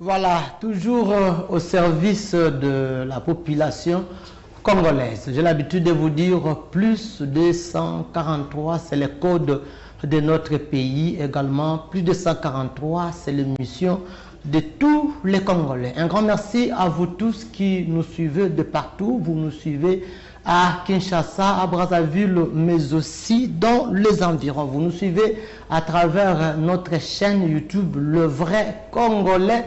Voilà, toujours au service de la population congolaise. J'ai l'habitude de vous dire plus de 143, c'est le code de notre pays. Également, plus de 143, c'est l'émission de tous les Congolais. Un grand merci à vous tous qui nous suivez de partout. Vous nous suivez à Kinshasa, à Brazzaville, mais aussi dans les environs. Vous nous suivez à travers notre chaîne YouTube, Le Vrai Congolais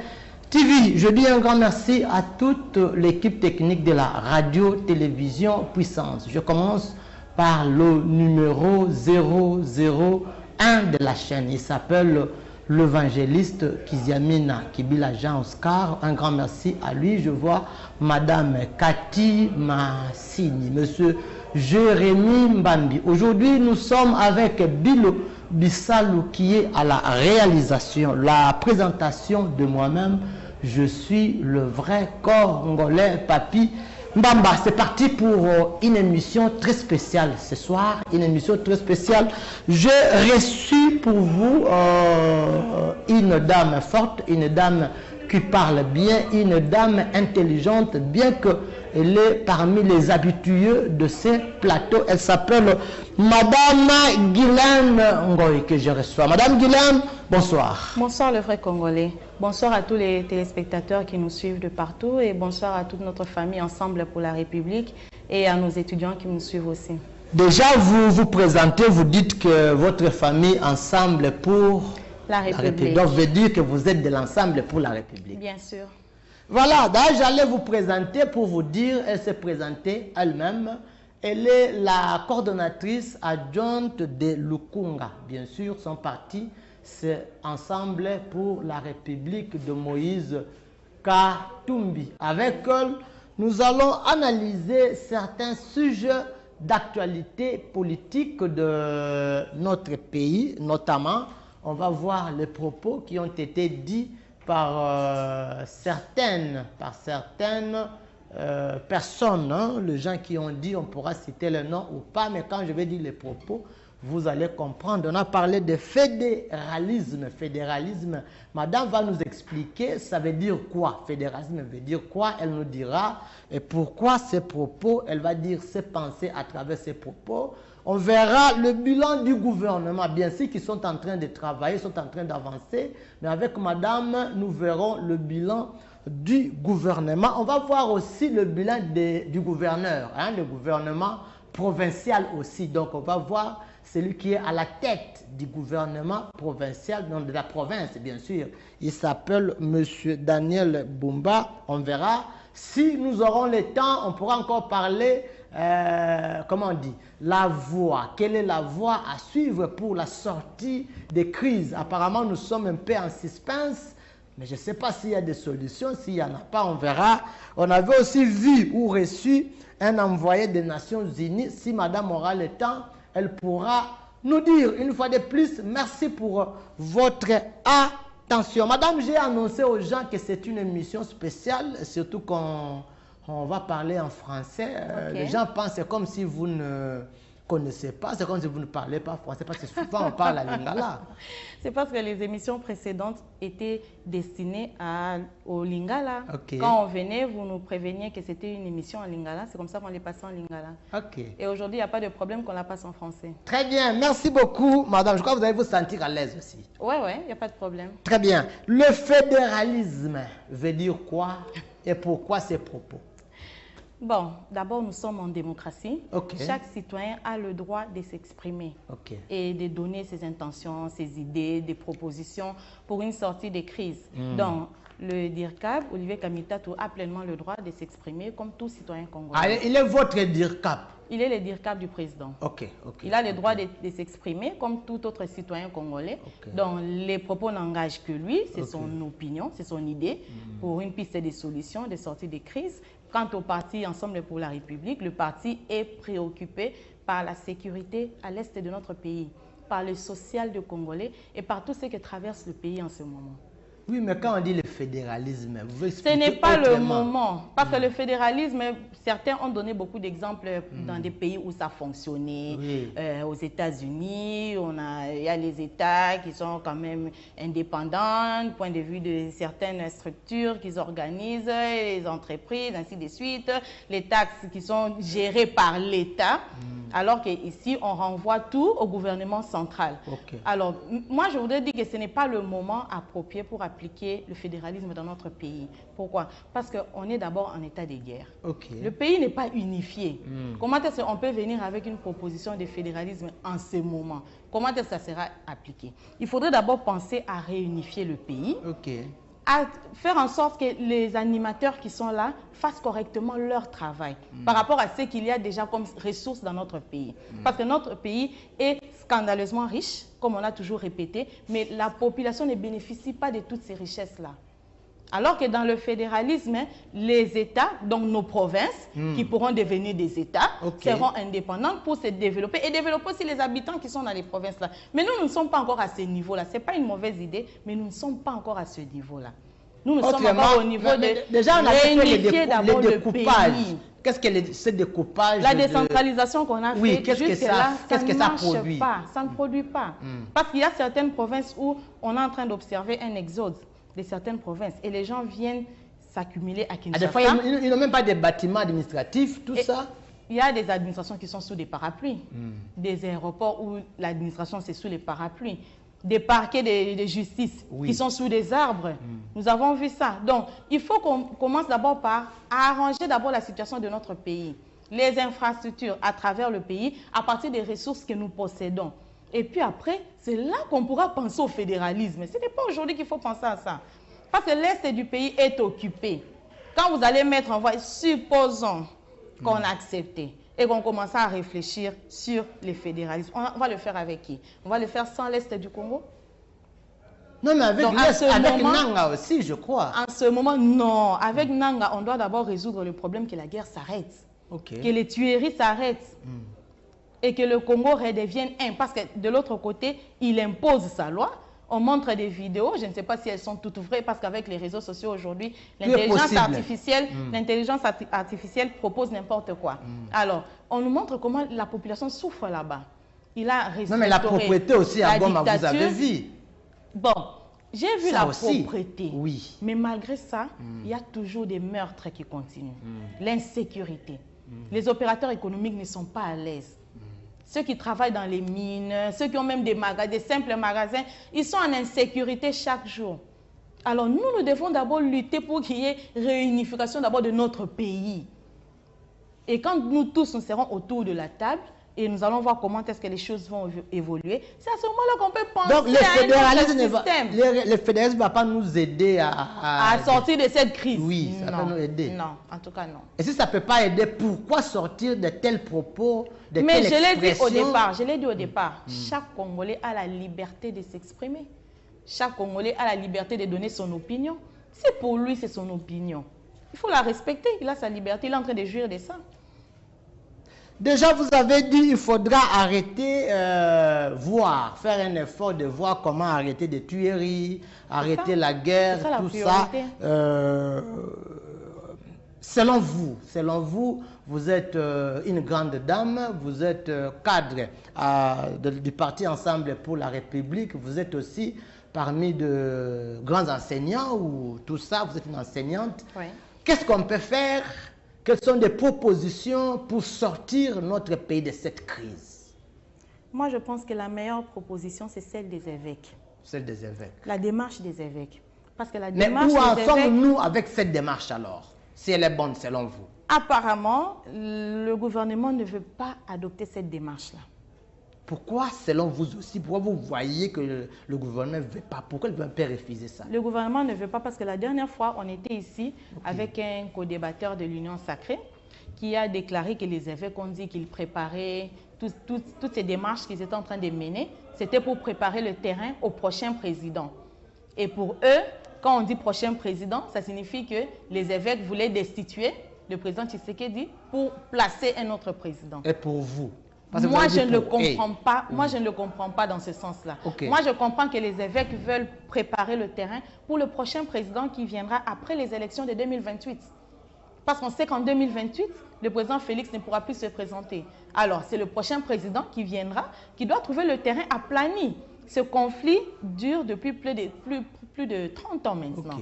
TV. Je dis un grand merci à toute l'équipe technique de la radio-télévision Puissance. Je commence par le numéro 001 de la chaîne. Il s'appelle l'évangéliste Kiziamina Kibila Jean Oscar. Un grand merci à lui. Je vois Madame Cathy Massini, Monsieur Jérémy Mbambi. Aujourd'hui, nous sommes avec Bilo Bissalou qui est à la réalisation, la présentation de moi-même. Je suis le vrai Congolais, Papi Mbamba. C'est parti pour une émission très spéciale ce soir, une émission très spéciale. J'ai reçu pour vous une dame forte, une dame qui parle bien, une dame intelligente, bien qu'elle est parmi les habitués de ces plateaux. Elle s'appelle Madame Guylaine Ngoy que je reçois. Madame Guylaine, bonsoir. Bonsoir le vrai Congolais. Bonsoir à tous les téléspectateurs qui nous suivent de partout et bonsoir à toute notre famille Ensemble pour la République et à nos étudiants qui nous suivent aussi. Déjà, vous vous présentez, vous dites que votre famille Ensemble pour la République. Donc, veut dire que vous êtes de l'Ensemble pour la République. Bien sûr. Voilà, d'ailleurs, j'allais vous présenter pour vous dire, elle s'est présentée elle-même. Elle est la coordonnatrice adjointe de Lukunga. Bien sûr, son parti, c'est Ensemble pour la République de Moïse Katumbi. Avec elle, nous allons analyser certains sujets d'actualité politique de notre pays, notamment, on va voir les propos qui ont été dits par certaines personnes, hein, les gens qui ont dit, on pourra citer le nom ou pas, mais quand je vais dire les propos, vous allez comprendre. On a parlé de fédéralisme. Fédéralisme, madame va nous expliquer, ça veut dire quoi? Fédéralisme veut dire quoi? Elle nous dira et pourquoi ces propos, elle va dire ses pensées à travers ces propos. On verra le bilan du gouvernement, bien sûr qu'ils sont en train de travailler, sont en train d'avancer, mais avec madame, nous verrons le bilan du gouvernement. On va voir aussi le bilan du gouverneur, hein, le gouvernement provincial aussi. Donc on va voir celui qui est à la tête du gouvernement provincial, donc de la province bien sûr. Il s'appelle Monsieur Daniel Bumba. On verra. Si nous aurons le temps, on pourra encore parler, comment on dit, la voie. Quelle est la voie à suivre pour la sortie des crises? Apparemment, nous sommes un peu en suspense, mais je ne sais pas s'il y a des solutions. S'il n'y en a pas, on verra. On avait aussi vu ou reçu un envoyé des Nations Unies. Si madame aura le temps, elle pourra nous dire une fois de plus, merci pour votre attention. Madame, j'ai annoncé aux gens que c'est une émission spéciale, surtout qu'on va parler en français. Okay. Les gens pensent comme si vous ne connaissez pas, c'est comme si vous ne parlez pas français, parce que souvent on parle à lingala. C'est parce que les émissions précédentes étaient destinées au lingala. Okay. Quand on venait, vous nous préveniez que c'était une émission en lingala, c'est comme ça qu'on les passait en lingala. Okay. Et aujourd'hui, il n'y a pas de problème qu'on la passe en français. Très bien, merci beaucoup madame, je crois que vous allez vous sentir à l'aise aussi. Oui, il n'y a pas de problème. Très bien, le fédéralisme veut dire quoi et pourquoi ces propos? Bon, d'abord, nous sommes en démocratie. Okay. Chaque citoyen a le droit de s'exprimer et de donner ses intentions, ses idées, des propositions pour une sortie des crises. Donc, le DIRCAB, Olivier Kamitatou, a pleinement le droit de s'exprimer comme tout citoyen congolais. Ah, il est votre DIRCAB? Il est le DIRCAB du président. Il a le droit de s'exprimer comme tout autre citoyen congolais. Donc, les propos n'engagent que lui, c'est son opinion, c'est son idée pour une piste de solution, de sortie des crises. Quant au parti Ensemble pour la République, le parti est préoccupé par la sécurité à l'est de notre pays, par le social de Congolais et par tout ce que traverse le pays en ce moment. Oui, mais quand on dit le fédéralisme, vous pouvez expliquer ce n'est pas le autrement. moment. Parce que le fédéralisme, certains ont donné beaucoup d'exemples dans des pays où ça fonctionnait. Oui. Aux États-Unis, il y a les États qui sont quand même indépendants, du point de vue de certaines structures qu'ils organisent, les entreprises, ainsi de suite, les taxes qui sont gérées par l'État. Alors qu'ici, on renvoie tout au gouvernement central. Okay. Alors, moi, je voudrais dire que ce n'est pas le moment approprié pour appliquer le fédéralisme dans notre pays. Pourquoi? Parce qu'on est d'abord en état de guerre. Okay. Le pays n'est pas unifié. Comment est-ce qu'on peut venir avec une proposition de fédéralisme en ce moment? Comment est-ce que ça sera appliqué? Il faudrait d'abord penser à réunifier le pays. Okay. À faire en sorte que les animateurs qui sont là fassent correctement leur travail par rapport à ce qu'il y a déjà comme ressources dans notre pays. Parce que notre pays est scandaleusement riche, comme on a toujours répété, mais la population ne bénéficie pas de toutes ces richesses-là. Alors que dans le fédéralisme, les États, donc nos provinces, qui pourront devenir des États, seront indépendants pour se développer et développer aussi les habitants qui sont dans les provinces-là. Mais nous ne sommes pas encore à ce niveau-là. Ce n'est pas une mauvaise idée, mais nous ne sommes pas encore à ce niveau-là. Nous ne sommes encore au niveau de déjà, on a réunifier d'abord le pays. Qu'est-ce que ce découpage? La décentralisation qu'on a oui, faite jusque-là, ça ne marche produit? pas. Ça ne produit pas. Parce qu'il y a certaines provinces où on est en train d'observer un exode de certaines provinces et les gens viennent s'accumuler à Kinshasa. Des fois, ils n'ont même pas de bâtiments administratifs, tout ça. Il y a des administrations qui sont sous des parapluies, des aéroports où l'administration c'est sous les parapluies, des parquets de justice qui sont sous des arbres. Nous avons vu ça. Donc, il faut qu'on commence d'abord par arranger d'abord la situation de notre pays, les infrastructures à travers le pays, à partir des ressources que nous possédons. Et puis après, c'est là qu'on pourra penser au fédéralisme. Ce n'est pas aujourd'hui qu'il faut penser à ça. Parce que l'Est du pays est occupé. Quand vous allez mettre en voie, supposons qu'on a accepté et qu'on commence à réfléchir sur le fédéralisme. On va le faire avec qui? On va le faire sans l'Est du Congo? Non, mais avec Nanga aussi, je crois. En ce moment, non. Avec Nanga, on doit d'abord résoudre le problème que la guerre s'arrête. Que les tueries s'arrêtent. Et que le Congo redevienne un. Parce que de l'autre côté, il impose sa loi. On montre des vidéos, je ne sais pas si elles sont toutes vraies, parce qu'avec les réseaux sociaux aujourd'hui, l'intelligence artificielle propose n'importe quoi. Alors, on nous montre comment la population souffre là-bas. Il a restauré. Non, mais la propriété aussi à Goma, vous avez vu. Bon, j'ai vu la propriété. Oui. Mais malgré ça, il y a toujours des meurtres qui continuent. L'insécurité. Les opérateurs économiques ne sont pas à l'aise. Ceux qui travaillent dans les mines, ceux qui ont même des simples magasins, ils sont en insécurité chaque jour. Alors nous devons d'abord lutter pour qu'il y ait réunification d'abord de notre pays. Et quand nous tous nous serons autour de la table, et nous allons voir comment est-ce que les choses vont évoluer, c'est à ce moment-là qu'on peut penser donc, à un autre système. Le fédéralisme ne va pas nous aider à sortir de cette crise. Oui, ça va nous aider. Non, en tout cas non. Et si ça ne peut pas aider, pourquoi sortir de tels propos, de mais telles expressions? je l'ai dit au départ, chaque Congolais a la liberté de s'exprimer. Chaque Congolais a la liberté de donner son opinion. C'est pour lui, c'est son opinion. Il faut la respecter, il a sa liberté, il est en train de jouir de ça. Déjà, vous avez dit qu'il faudra arrêter, faire un effort de voir comment arrêter des tueries, arrêter la guerre, tout ça. Selon vous, vous êtes une grande dame, vous êtes cadre du parti Ensemble pour la République, vous êtes aussi parmi de grands enseignants ou tout ça, vous êtes une enseignante. Oui. Qu'est-ce qu'on peut faire? Quelles sont des propositions pour sortir notre pays de cette crise? Moi, je pense que la meilleure proposition, c'est celle des évêques. Celle des évêques. La démarche des évêques. Parce que la Mais démarche où en sommes-nous avec cette démarche alors? Si elle est bonne selon vous? Apparemment, le gouvernement ne veut pas adopter cette démarche-là. Pourquoi, selon vous aussi, pourquoi vous voyez que le gouvernement ne veut pas? Pourquoi il ne veut pas refuser ça? Le gouvernement ne veut pas parce que la dernière fois, on était ici avec un co-débatteur de l'Union sacrée qui a déclaré que les évêques ont dit qu'ils préparaient toutes ces démarches qu'ils étaient en train de mener. C'était pour préparer le terrain au prochain président. Et pour eux, quand on dit prochain président, ça signifie que les évêques voulaient destituer le président Tshisekedi pour placer un autre président. Et pour vous? Moi, je ne le comprends pas. Moi, je ne le comprends pas dans ce sens-là. Moi, je comprends que les évêques veulent préparer le terrain pour le prochain président qui viendra après les élections de 2028. Parce qu'on sait qu'en 2028, le président Félix ne pourra plus se présenter. Alors, c'est le prochain président qui viendra, qui doit trouver le terrain aplani. Ce conflit dure depuis plus de 30 ans maintenant.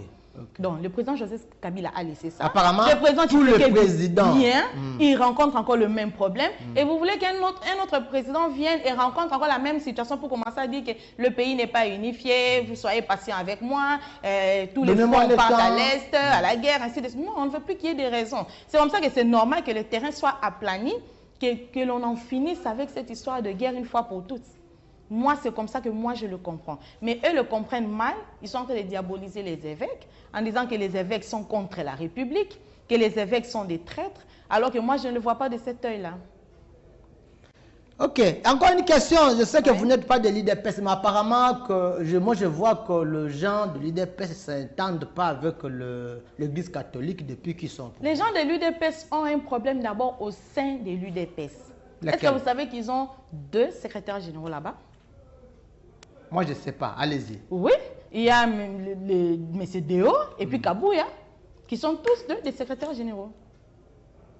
Donc, le président Joseph Kabila a laissé ça. Apparemment, le président tout le président vient, il rencontre encore le même problème. Et vous voulez qu'un autre président vienne et rencontre encore la même situation pour commencer à dire que le pays n'est pas unifié, vous soyez patient avec moi, tous les fonds partent à l'Est, à la guerre, ainsi de suite. Non, on ne veut plus qu'il y ait des raisons. C'est comme ça que c'est normal que le terrain soit aplani, que l'on en finisse avec cette histoire de guerre une fois pour toutes. Moi, c'est comme ça que moi, je le comprends. Mais eux le comprennent mal. Ils sont en train de diaboliser les évêques en disant que les évêques sont contre la République, que les évêques sont des traîtres, alors que moi, je ne le vois pas de cet œil-là. Ok. Encore une question. Je sais que vous n'êtes pas de l'UDPS, mais apparemment, moi, je vois que les gens de l'UDPS ne s'entendent pas avec l'Église catholique depuis qu'ils sont... Les gens de l'UDPS ont un problème d'abord au sein de l'UDPS. Est-ce que vous savez qu'ils ont 2 secrétaires généraux là-bas? Moi, je ne sais pas. Allez-y. Oui, il y a M. Deo et puis Kabouya, qui sont tous 2 des secrétaires généraux.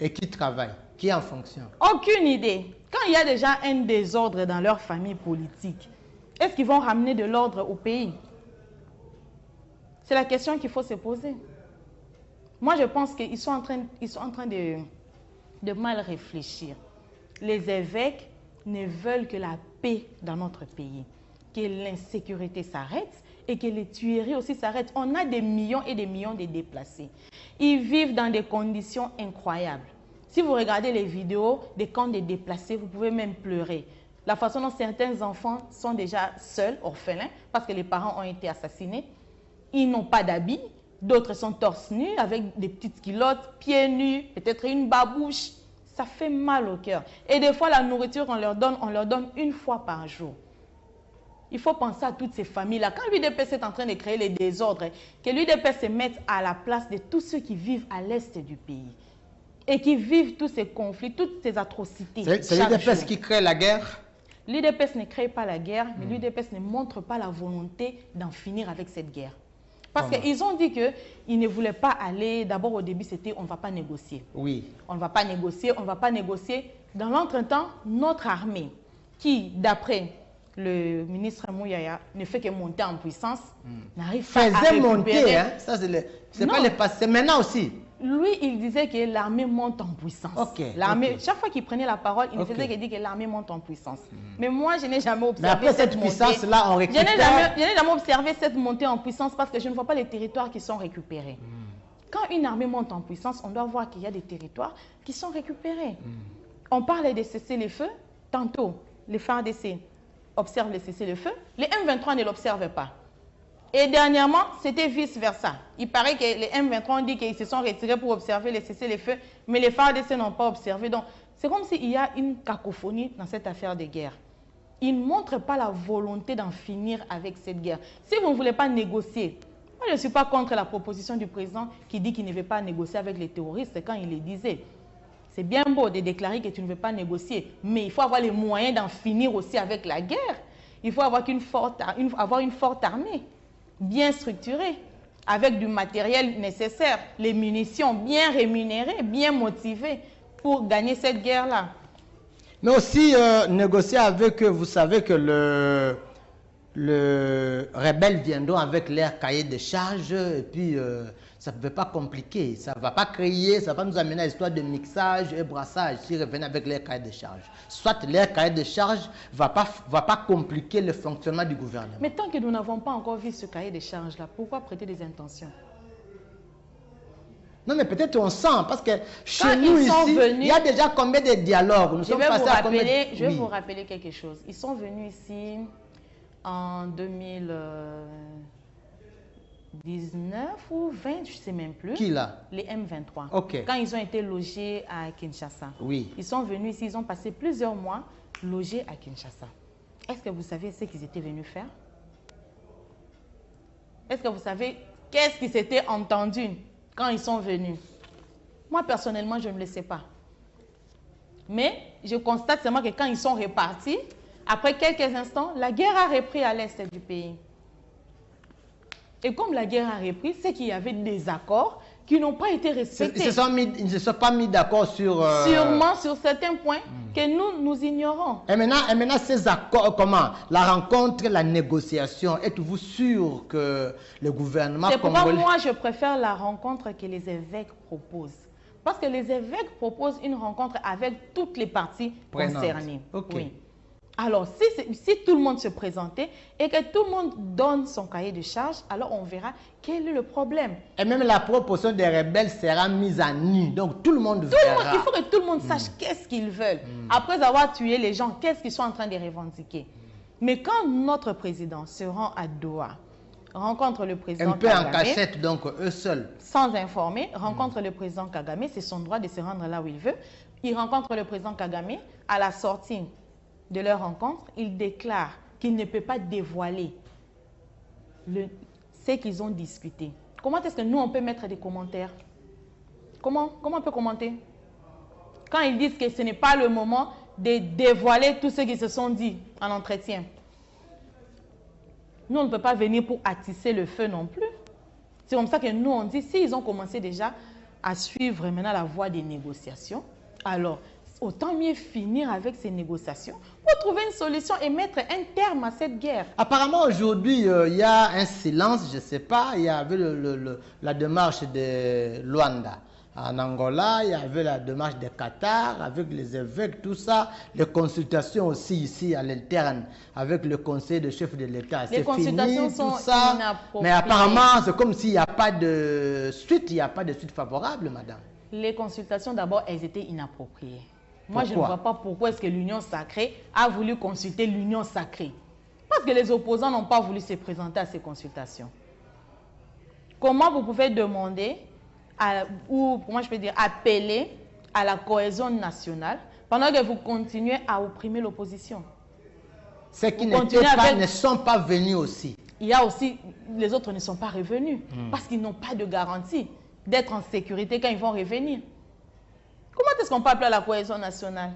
Et qui travaillent? Qui est en fonction? Aucune idée. Quand il y a déjà un désordre dans leur famille politique, est-ce qu'ils vont ramener de l'ordre au pays? C'est la question qu'il faut se poser. Moi, je pense qu'ils sont en train de mal réfléchir. Les évêques ne veulent que la paix dans notre pays, que l'insécurité s'arrête et que les tueries aussi s'arrêtent. On a des millions et des millions de déplacés. Ils vivent dans des conditions incroyables. Si vous regardez les vidéos des camps de déplacés, vous pouvez même pleurer. La façon dont certains enfants sont déjà seuls, orphelins, parce que les parents ont été assassinés. Ils n'ont pas d'habits. D'autres sont torse nus avec des petites culottes, pieds nus, peut-être une babouche. Ça fait mal au cœur. Et des fois, la nourriture, on leur donne 1 fois par jour. Il faut penser à toutes ces familles-là. Quand l'UDPS est en train de créer les désordres, que l'UDPS se mette à la place de tous ceux qui vivent à l'est du pays et qui vivent tous ces conflits, toutes ces atrocités. C'est l'UDPS qui crée la guerre? L'UDPS ne crée pas la guerre, mais l'UDPS ne montre pas la volonté d'en finir avec cette guerre. Parce qu'ils ont dit qu'ils ne voulaient pas aller, d'abord au début c'était on ne va pas négocier. Oui. On ne va pas négocier, on ne va pas négocier. Dans l'entretemps, notre armée, qui d'après le ministre Mouyaya ne fait que monter en puissance, n'arrive pas à récupérer. Monter, hein? Ça c'est pas le passé, c'est maintenant aussi. Lui, il disait que l'armée monte en puissance. Chaque fois qu'il prenait la parole, il ne faisait que dire que l'armée monte en puissance. Mais moi, je n'ai jamais observé cette puissance-là, on récupère... Je n'ai jamais observé cette montée en puissance parce que je ne vois pas les territoires qui sont récupérés. Quand une armée monte en puissance, on doit voir qu'il y a des territoires qui sont récupérés. On parle de cessez-le-feu. Tantôt, les FARDC observent le cessez-le-feu. Les M23 ne l'observent pas. Et dernièrement, c'était vice-versa. Il paraît que les M23 ont dit qu'ils se sont retirés pour observer les cessez-le-feu, mais les FARDC n'ont pas observé. Donc, c'est comme s'il y a une cacophonie dans cette affaire de guerre. Ils ne montrent pas la volonté d'en finir avec cette guerre. Si vous ne voulez pas négocier, moi je ne suis pas contre la proposition du président qui dit qu'il ne veut pas négocier avec les terroristes quand il le disait. C'est bien beau de déclarer que tu ne veux pas négocier, mais il faut avoir les moyens d'en finir aussi avec la guerre. Il faut avoir une forte armée, bien structurée, avec du matériel nécessaire, les munitions bien rémunérées, bien motivées pour gagner cette guerre-là. Mais aussi négocier avec eux, vous savez que le rebelle viendront avec leur cahier de charges et puis ça ne peut pas compliquer, ça ne va pas créer, ça va nous amener à l'histoire de mixage et brassage s'ils reviennent avec leur cahier de charges. Soit leur cahier de charges ne va pas compliquer le fonctionnement du gouvernement. Mais tant que nous n'avons pas encore vu ce cahier de charges-là, pourquoi prêter des intentions? Non, mais peut-être on sent, parce que chez nous ici, il y a déjà combien de dialogues? Nous sommes passés à combien... Je vais vous rappeler quelque chose. Ils sont venus ici en 2019 ou 20, je ne sais même plus. Qui là? Les M23. Ok. Quand ils ont été logés à Kinshasa. Oui. Ils sont venus ici, ils ont passé plusieurs mois logés à Kinshasa. Est-ce que vous savez ce qu'ils étaient venus faire? Est-ce que vous savez qu'est-ce qui s'était entendu quand ils sont venus? Moi, personnellement, je ne le sais pas. Mais je constate seulement que quand ils sont repartis, après quelques instants, la guerre a repris à l'est du pays. Et comme la guerre a repris, c'est qu'il y avait des accords qui n'ont pas été respectés. Ils ne se sont pas mis d'accord sur... Sûrement sur certains points que nous ignorons. Et maintenant, ces accords, comment? La rencontre, la négociation, êtes-vous sûr que le gouvernement... C'est pourquoi moi, je préfère la rencontre que les évêques proposent. Parce que les évêques proposent une rencontre avec toutes les parties concernées. Okay. Oui. Alors, si tout le monde se présentait et que tout le monde donne son cahier de charge, alors on verra quel est le problème. Et même la proposition des rebelles sera mise à nu. Donc, tout le monde verra. Il faut que tout le monde sache qu'est-ce qu'ils veulent. Après avoir tué les gens, qu'est-ce qu'ils sont en train de revendiquer. Mais quand notre président se rend à Doha, rencontre le président Kagame... Un peu en cachette, donc eux seuls. Sans informer, rencontre le président Kagame, c'est son droit de se rendre là où il veut. Il rencontre le président Kagame, à la sortie de leur rencontre, il déclare qu'il ne peut pas dévoiler ce qu'ils ont discuté. Comment est-ce que nous, on peut mettre des commentaires? Comment on peut commenter? Quand ils disent que ce n'est pas le moment de dévoiler tout ce qu'ils se sont dit en entretien. Nous, on ne peut pas venir pour attiser le feu non plus. C'est comme ça que nous, on dit, s'ils ont commencé déjà à suivre maintenant la voie des négociations, alors autant mieux finir avec ces négociations pour trouver une solution et mettre un terme à cette guerre. Apparemment, aujourd'hui, il y a un silence, je ne sais pas. Il y avait la démarche de Luanda. En Angola, il y avait la démarche de Qatar, avec les évêques, tout ça. Les consultations aussi ici à l'interne, avec le conseil de chef de l'État. Les consultations fini, sont tout ça. inappropriées. Mais apparemment, c'est comme s'il n'y a pas de suite, il n'y a pas de suite favorable, madame. Les consultations, d'abord, elles étaient inappropriées. Moi, Pourquoi? je ne vois pas pourquoi est-ce que l'Union sacrée a voulu consulter l'Union sacrée. Parce que les opposants n'ont pas voulu se présenter à ces consultations. Comment vous pouvez demander, ou comment je peux dire, appeler à la cohésion nationale pendant que vous continuez à opprimer l'opposition? Ceux qui ne sont pas venus aussi. Il y a aussi, les autres ne sont pas revenus parce qu'ils n'ont pas de garantie d'être en sécurité quand ils vont revenir. Comment est-ce qu'on peut appeler à la cohésion nationale?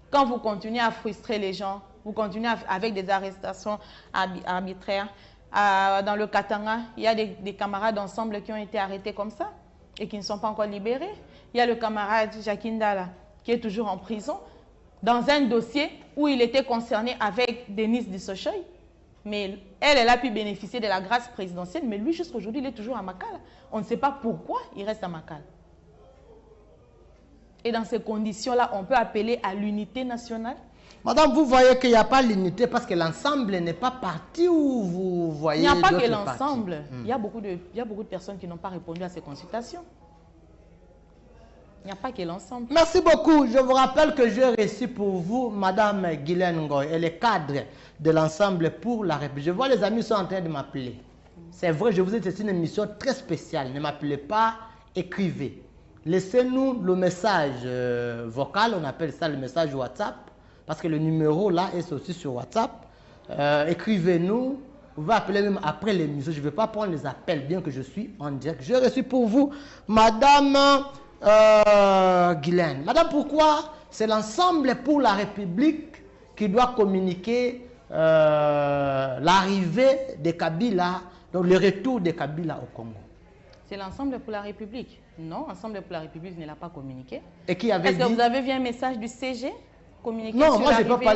Quand vous continuez à frustrer les gens, vous continuez avec des arrestations arbitraires. Dans le Katanga, il y a des camarades ensemble qui ont été arrêtés comme ça et qui ne sont pas encore libérés. Il y a le camarade Jacques Ndala qui est toujours en prison dans un dossier où il était concerné avec Denise Dissochoy. Mais elle a pu bénéficier de la grâce présidentielle, mais lui, jusqu'à aujourd'hui, il est toujours à Makala. On ne sait pas pourquoi il reste à Makala. Et dans ces conditions-là, on peut appeler à l'unité nationale. Madame, vous voyez qu'il n'y a pas l'unité parce que l'ensemble n'est pas parti ou vous voyez... Il n'y a pas que l'ensemble. Il y a beaucoup de personnes qui n'ont pas répondu à ces consultations. Il n'y a pas que l'ensemble. Merci beaucoup. Je vous rappelle que j'ai reçu pour vous Madame Guylaine Ngoy. Elle est cadre de l'ensemble pour la République. Je vois les amis sont en train de m'appeler. C'est vrai, je vous ai dit, c'est une émission très spéciale. Ne m'appelez pas, écrivez. Laissez-nous le message vocal, on appelle ça le message WhatsApp, parce que le numéro là est aussi sur WhatsApp. Écrivez-nous, vous pouvez appeler même après l'émission. Je ne vais pas prendre les appels, bien que je suis en direct. J'ai reçu pour vous Madame Guylaine. Madame, pourquoi c'est l'ensemble pour la République qui doit communiquer l'arrivée de Kabila, donc le retour de Kabila au Congo? C'est l'ensemble pour la République. Non, Ensemble pour la République ne l'a pas communiqué. Et qui avait dit... Est-ce que vous avez vu un message du CG communiqué? Non, moi je ne peux pas...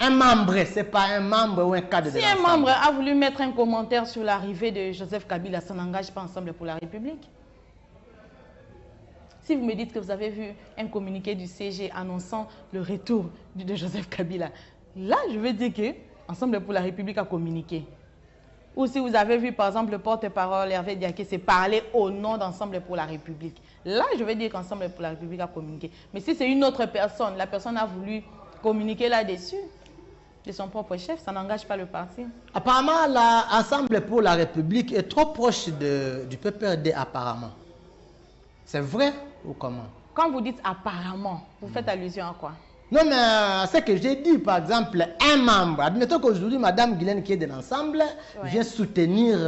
Un membre, ce n'est pas un membre ou un cadre de l'ensemble. Si un membre a voulu mettre un commentaire sur l'arrivée de Joseph Kabila, ça n'engage pas Ensemble pour la République. Si vous me dites que vous avez vu un communiqué du CG annonçant le retour de Joseph Kabila, là je veux dire que Ensemble pour la République a communiqué. Ou si vous avez vu, par exemple, le porte-parole Hervé Diaké s'est parlé au nom d'Ensemble pour la République. Là, je vais dire qu'Ensemble pour la République a communiqué. Mais si c'est une autre personne, la personne a voulu communiquer là-dessus, de son propre chef, ça n'engage pas le parti. Apparemment, l'Ensemble pour la République est trop proche du PPRD, apparemment. C'est vrai ou comment? Quand vous dites apparemment, vous faites allusion à quoi? Non, mais ce que j'ai dit, par exemple, un membre, admettons qu'aujourd'hui, Mme Guylaine, qui est de l'ensemble, vient soutenir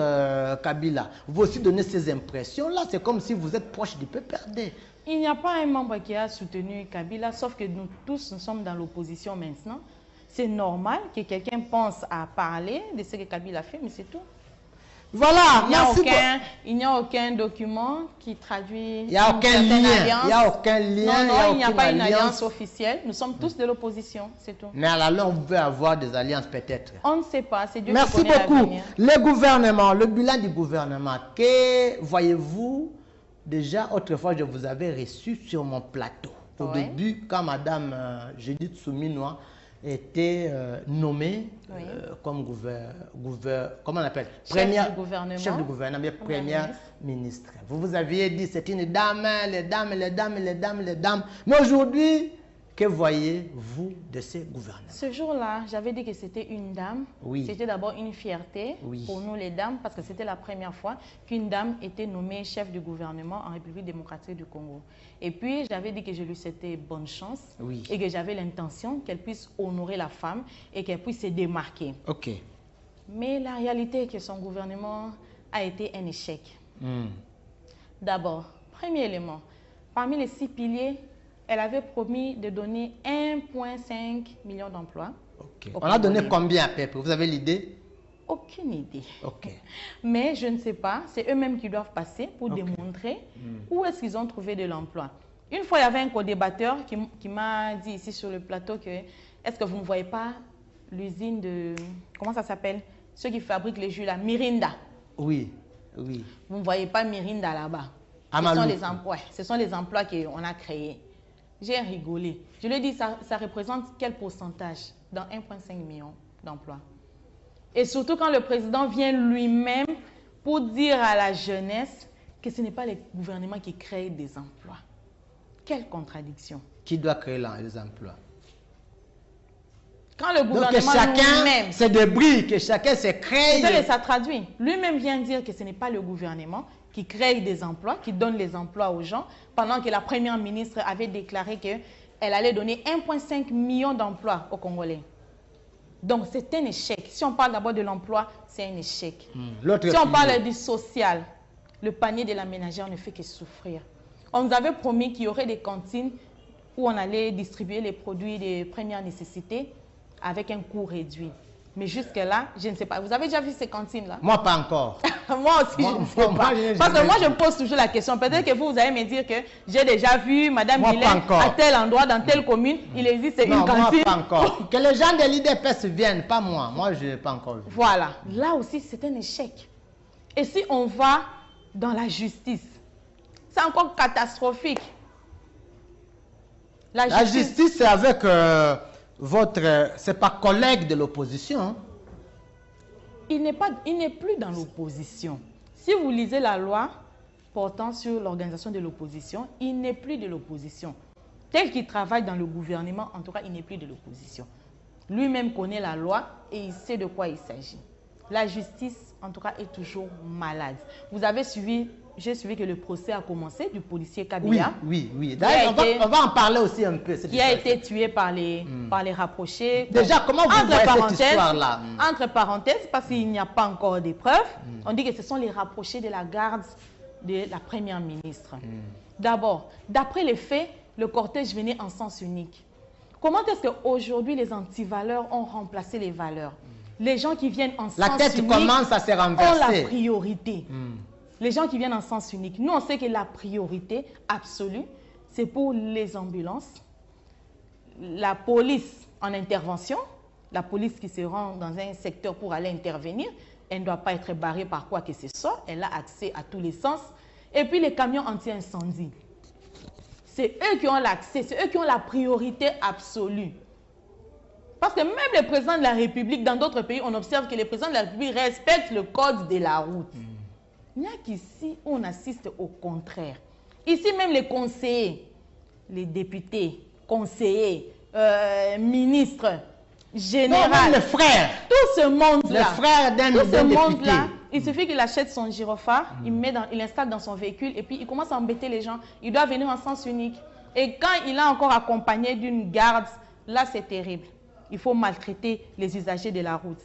Kabila. Vous aussi donner ces impressions-là, c'est comme si vous êtes proche du PPRD. Il n'y a pas un membre qui a soutenu Kabila, sauf que nous tous, nous sommes dans l'opposition maintenant. C'est normal que quelqu'un pense à parler de ce que Kabila a fait, mais c'est tout. Voilà, il n'y a aucun document qui traduit il n'y a aucun lien. Il n'y a aucun lien. Non, il n'y a pas une alliance officielle. Nous sommes tous de l'opposition, c'est tout. Mais à la longue, on veut avoir des alliances peut-être. On ne sait pas, c'est Dieu qui connaît l'avenir. Merci beaucoup. Le gouvernement, le bilan du gouvernement, que voyez-vous? Déjà, autrefois, je vous avais reçu sur mon plateau. Au début, quand Madame Judith Souminois était nommée comme comment on appelle? Chef du gouvernement, première ministre. Vous aviez dit c'est une dame, les dames. Mais aujourd'hui, que voyez-vous de ce gouvernement? Ce jour-là, j'avais dit que c'était une dame. Oui. C'était d'abord une fierté pour nous les dames, parce que c'était la première fois qu'une dame était nommée chef du gouvernement en République démocratique du Congo. Et puis, j'avais dit que je lui souhaitais bonne chance et que j'avais l'intention qu'elle puisse honorer la femme et qu'elle puisse se démarquer. Ok. Mais la réalité est que son gouvernement a été un échec. D'abord, premier élément, parmi les 6 piliers, elle avait promis de donner 1,5 million d'emplois. On a donné combien à peu près? Vous avez l'idée? Aucune idée. Mais je ne sais pas. C'est eux-mêmes qui doivent passer pour démontrer où est-ce qu'ils ont trouvé de l'emploi. Une fois, il y avait un co-débatteur qui m'a dit ici sur le plateau que est-ce que vous ne voyez pas l'usine de... Comment ça s'appelle? Ceux qui fabriquent les jus là, Mirinda. Oui. Vous ne voyez pas Mirinda là-bas. Ce sont les emplois qu'on a créés. J'ai rigolé. Je lui ai dit, ça représente quel pourcentage dans 1,5 million d'emplois? Et surtout quand le président vient lui-même pour dire à la jeunesse que ce n'est pas le gouvernement qui crée des emplois. Quelle contradiction. Qui doit créer les emplois? Quand le gouvernement lui-même... C'est des briques, que chacun se crée... Ça traduit. Lui-même vient dire que ce n'est pas le gouvernement qui crée des emplois, qui donne les emplois aux gens, pendant que la première ministre avait déclaré qu'elle allait donner 1,5 million d'emplois aux Congolais. Donc, c'est un échec. Si on parle d'abord de l'emploi, c'est un échec. Si on parle du social, le panier de la ménagère ne fait que souffrir. On nous avait promis qu'il y aurait des cantines où on allait distribuer les produits de première nécessité avec un coût réduit. Mais jusque-là, je ne sais pas. Vous avez déjà vu ces cantines-là? Moi, pas encore. Moi aussi, je ne sais pas. Parce que moi, je me pose toujours la question. Peut-être que vous allez me dire que j'ai déjà vu Madame Mylène à tel endroit, dans telle commune, il existe une cantine. Moi, pas encore. Que les gens de l'IDPS viennent, pas moi. Moi, je n'ai pas encore vu. Voilà. Là aussi, c'est un échec. Et si on va dans la justice, c'est encore catastrophique. La justice, c'est avec... c'est pas collègue de l'opposition. Hein? Il n'est plus dans l'opposition. Si vous lisez la loi portant sur l'organisation de l'opposition, il n'est plus de l'opposition. Tel qu'il travaille dans le gouvernement, en tout cas, il n'est plus de l'opposition. Lui-même connaît la loi et il sait de quoi il s'agit. La justice, en tout cas, est toujours malade. Vous avez suivi... J'ai suivi que le procès a commencé du policier Kabila. Oui. D'ailleurs, on va en parler aussi un peu. Qui a été tué par les rapprochés. Déjà, comment vous voyez cette histoire-là? Entre parenthèses, parce qu'il n'y a pas encore de preuves, on dit que ce sont les rapprochés de la garde de la première ministre. D'abord, d'après les faits, le cortège venait en sens unique. Comment est-ce qu'aujourd'hui, les antivaleurs ont remplacé les valeurs? Les gens qui viennent en sens unique... La tête commence à se renverser. Ont la priorité. Les gens qui viennent en sens unique. Nous, on sait que la priorité absolue, c'est pour les ambulances, la police en intervention, la police qui se rend dans un secteur pour aller intervenir, elle ne doit pas être barrée par quoi que ce soit, elle a accès à tous les sens. Et puis les camions anti-incendie. C'est eux qui ont l'accès, c'est eux qui ont la priorité absolue. Parce que même les présidents de la République, dans d'autres pays, on observe que les présidents de la République respectent le code de la route. Il n'y a qu'ici où on assiste au contraire. Ici même les conseillers, les députés, conseillers, ministres, généraux, les frères. Tout ce monde-là. Les frères d'un député. Il suffit qu'il achète son gyrophare, il l'installe dans son véhicule et puis il commence à embêter les gens. Il doit venir en sens unique. Et quand il est encore accompagné d'une garde, là c'est terrible. Il faut maltraiter les usagers de la route.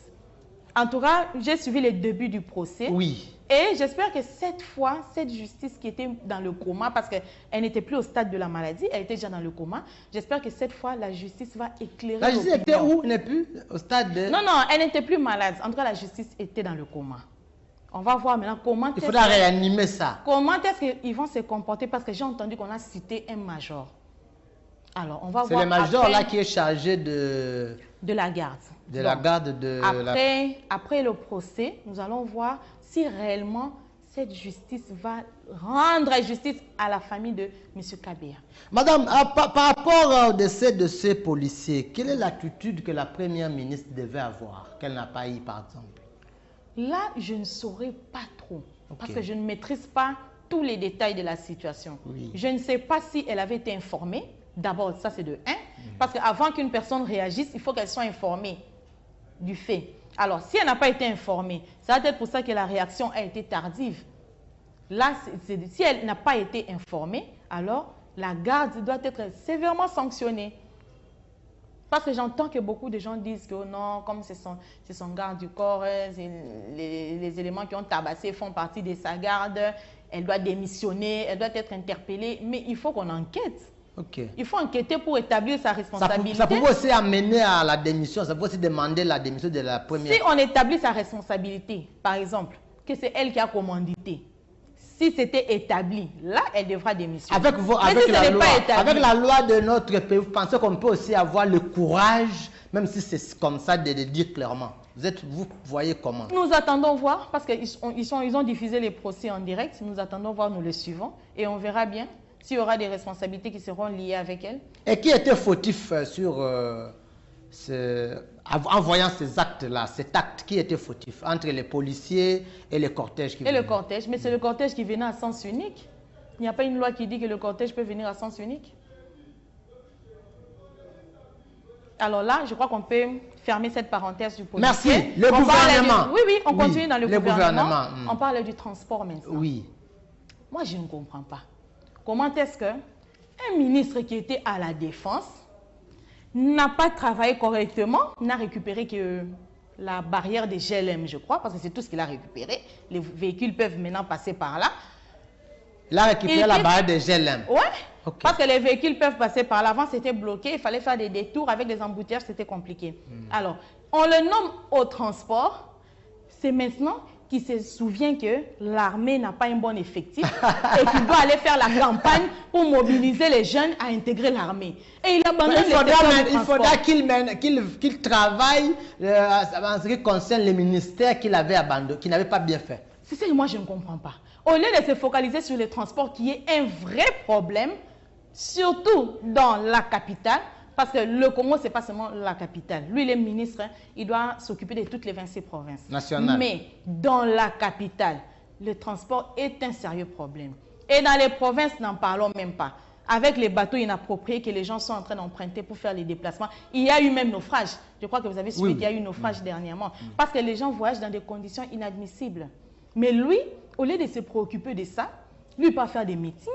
En tout cas, j'ai suivi les débuts du procès. Oui. Et j'espère que cette fois, cette justice qui était dans le coma, parce qu'elle n'était plus au stade de la maladie, elle était déjà dans le coma, j'espère que cette fois, la justice va éclairer. La justice était où? Elle n'est plus au stade de... Non, non, elle n'était plus malade. En tout cas, la justice était dans le coma. On va voir maintenant comment... Il faudra réanimer ça. Comment est-ce qu'ils vont se comporter? Parce que j'ai entendu qu'on a cité un major. Alors, on va voir... C'est le major là qui est chargé de... De la garde. De la garde de... Après le procès, nous allons voir si réellement cette justice va rendre justice à la famille de M. Kabila. Madame, par rapport au décès de ces policiers, quelle est l'attitude que la première ministre devait avoir, qu'elle n'a pas eu par exemple? Là, je ne saurais pas trop, parce que je ne maîtrise pas tous les détails de la situation. Oui. Je ne sais pas si elle avait été informée. D'abord, ça c'est de 1, parce qu'avant qu'une personne réagisse, il faut qu'elle soit informée du fait. Alors, si elle n'a pas été informée, ça va être pour ça que la réaction a été tardive. Là, si elle n'a pas été informée, alors la garde doit être sévèrement sanctionnée. Parce que j'entends que beaucoup de gens disent que non, comme c'est son garde du corps, les éléments qui ont tabassé font partie de sa garde, elle doit démissionner, elle doit être interpellée, mais il faut qu'on enquête. Il faut enquêter pour établir sa responsabilité. Ça peut aussi amener à la démission, ça peut aussi demander la démission de la première. Si on établit sa responsabilité, par exemple, que c'est elle qui a commandité, si c'était établi, là, elle devra démissionner. Avec la loi de notre pays, vous pensez qu'on peut aussi avoir le courage, même si c'est comme ça, de le dire clairement? Vous voyez comment? Nous attendons voir, parce qu'ils ont diffusé les procès en direct. Nous attendons voir, nous les suivons, et on verra bien s'il y aura des responsabilités qui seront liées avec elle. Et qui était fautif sur en voyant ces actes-là, cet acte qui était fautif entre les policiers et le cortège qui venait? Le cortège, mais c'est le cortège qui venait à sens unique. Il n'y a pas une loi qui dit que le cortège peut venir à sens unique. Alors là, je crois qu'on peut fermer cette parenthèse du policier. Merci. Le gouvernement. Oui, on continue dans le gouvernement. On parle du transport maintenant. Oui. Moi, je ne comprends pas. Comment est-ce qu'un ministre qui était à la défense n'a pas travaillé correctement, n'a récupéré que la barrière des GLM, je crois, parce que c'est tout ce qu'il a récupéré. Les véhicules peuvent maintenant passer par là. Il a récupéré la barrière des GLM. Oui, parce que les véhicules peuvent passer par là. Avant, c'était bloqué, il fallait faire des détours avec des embouteillages, c'était compliqué. Alors, on le nomme au transport, c'est maintenant qui se souvient que l'armée n'a pas un bon effectif et qu'il doit aller faire la campagne pour mobiliser les jeunes à intégrer l'armée. Et il abandonne il faudra qu'il travaille en ce qui concerne les ministères qu'il avait abandonnés, qu'il n'avait pas bien fait. C'est ça que moi je ne comprends pas. Au lieu de se focaliser sur les transports qui est un vrai problème, surtout dans la capitale, parce que le Congo, ce n'est pas seulement la capitale. Lui, il est ministre, il doit s'occuper de toutes les 26 provinces. Nationales. Mais dans la capitale, le transport est un sérieux problème. Et dans les provinces, n'en parlons même pas. Avec les bateaux inappropriés que les gens sont en train d'emprunter pour faire les déplacements, il y a eu même naufrage. Je crois que vous avez suivi qu'il y a eu naufrage dernièrement. Parce que les gens voyagent dans des conditions inadmissibles. Mais lui, au lieu de se préoccuper de ça, lui, il peut faire des meetings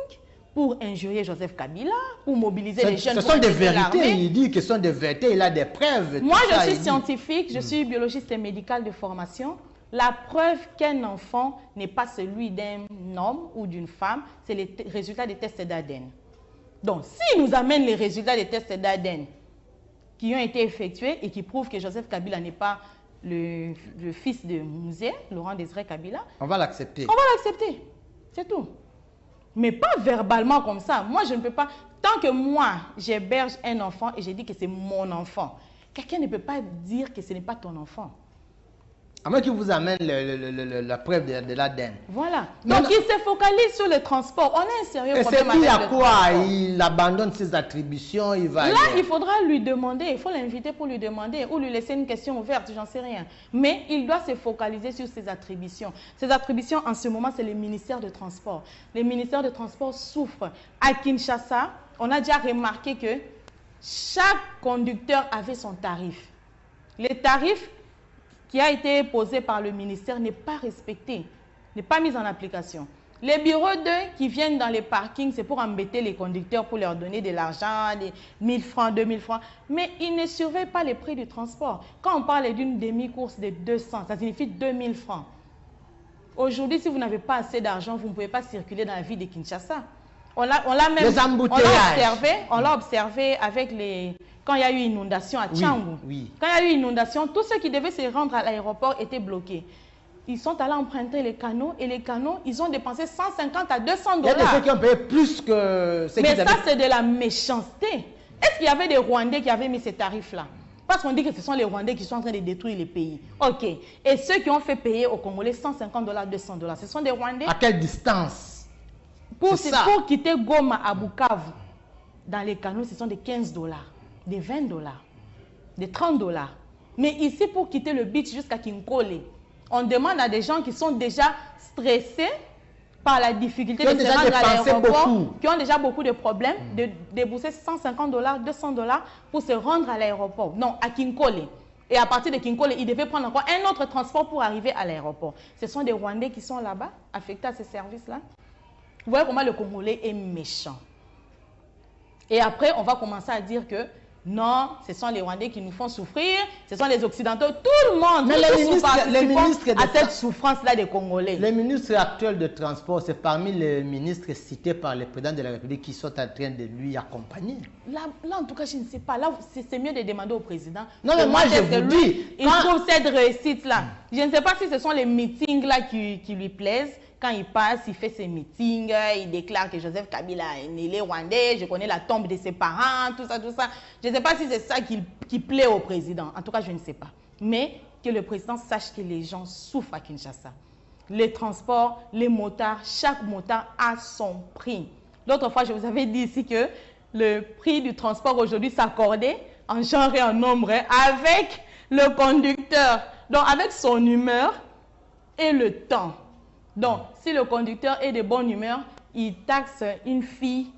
pour injurier Joseph Kabila, pour mobiliser les jeunes. Ce sont des vérités, il dit que ce sont des vérités, il a des preuves. Moi, je suis scientifique, je suis biologiste et médical de formation. La preuve qu'un enfant n'est pas celui d'un homme ou d'une femme, c'est les résultats des tests d'ADN. Donc, s'il nous amène les résultats des tests d'ADN qui ont été effectués et qui prouvent que Joseph Kabila n'est pas le fils de Mouzé, Laurent Désiré Kabila, on va l'accepter. On va l'accepter, c'est tout. Mais pas verbalement comme ça. Moi, je ne peux pas... Tant que moi, j'héberge un enfant et j'ai dit que c'est mon enfant, quelqu'un ne peut pas dire que ce n'est pas ton enfant. À moins qu'il vous amène la preuve de l'ADN. Voilà. Donc, il se focalise sur le transport. On a un sérieux problème avec le transport. Et c'est quoi? Il abandonne ses attributions, il va... Là, il faudra lui demander, il faut l'inviter pour lui demander ou lui laisser une question ouverte, j'en sais rien. Mais il doit se focaliser sur ses attributions. Ses attributions, en ce moment, c'est le ministère de Transport. Le ministère de Transport souffre. À Kinshasa, on a déjà remarqué que chaque conducteur avait son tarif. Les tarifs qui a été posé par le ministère n'est pas respecté, n'est pas mis en application. Les bureaux d'eux qui viennent dans les parkings, c'est pour embêter les conducteurs, pour leur donner de l'argent, des 1000 francs, 2000 francs. Mais ils ne surveillent pas les prix du transport. Quand on parle d'une demi-course de 200, ça signifie 2000 francs. Aujourd'hui, si vous n'avez pas assez d'argent, vous ne pouvez pas circuler dans la ville de Kinshasa. On l'a même les embouteillages. On l'a observé avec les... Quand il y a eu inondation à Tchangou. Oui. Quand il y a eu inondation, tous ceux qui devaient se rendre à l'aéroport étaient bloqués. Ils sont allés emprunter les canaux et les canaux, ils ont dépensé 150 à 200 dollars. Il y a des gens qui ont payé plus que ce qu'ils avaient. Mais ça, c'est de la méchanceté. Est-ce qu'il y avait des Rwandais qui avaient mis ces tarifs-là? Parce qu'on dit que ce sont les Rwandais qui sont en train de détruire les pays. OK. Et ceux qui ont fait payer aux Congolais 150 dollars, 200 dollars, ce sont des Rwandais? À quelle distance? Pour quitter Goma à Bukavu, dans les canaux, ce sont des 15 dollars, des 20 dollars, des 30 dollars. Mais ici, pour quitter le beach jusqu'à Kinkole, on demande à des gens qui sont déjà stressés par la difficulté de se rendre à l'aéroport, qui ont déjà beaucoup de problèmes, de débourser 150 dollars, 200 dollars pour se rendre à l'aéroport. Non, à Kinkole. Et à partir de Kinkole, ils devaient prendre encore un autre transport pour arriver à l'aéroport. Ce sont des Rwandais qui sont là-bas, affectés à ces services-là. Vous voyez comment le Congolais est méchant. Et après, on va commencer à dire que non, ce sont les Rwandais qui nous font souffrir, ce sont les Occidentaux, tout le monde. Mais les ministres à cette souffrance-là des Congolais. Les ministres actuels de transport, c'est parmi les ministres cités par le président de la République qui sont en train de lui accompagner. Là en tout cas, je ne sais pas. Là, c'est mieux de demander au président. Non, mais moi, je vous dis... Il trouve cette réussite-là. Je ne sais pas si ce sont les meetings-là qui lui plaisent. Quand il passe, il fait ses meetings, il déclare que Joseph Kabila est rwandais, je connais la tombe de ses parents, tout ça, tout ça. Je ne sais pas si c'est ça qui plaît au président. En tout cas, je ne sais pas. Mais que le président sache que les gens souffrent à Kinshasa. Les transports, les motards, chaque motard a son prix. L'autre fois, je vous avais dit ici que le prix du transport aujourd'hui s'accordait en genre et en nombre avec le conducteur. Donc, avec son humeur et le temps. Donc, si le conducteur est de bonne humeur, il taxe une fille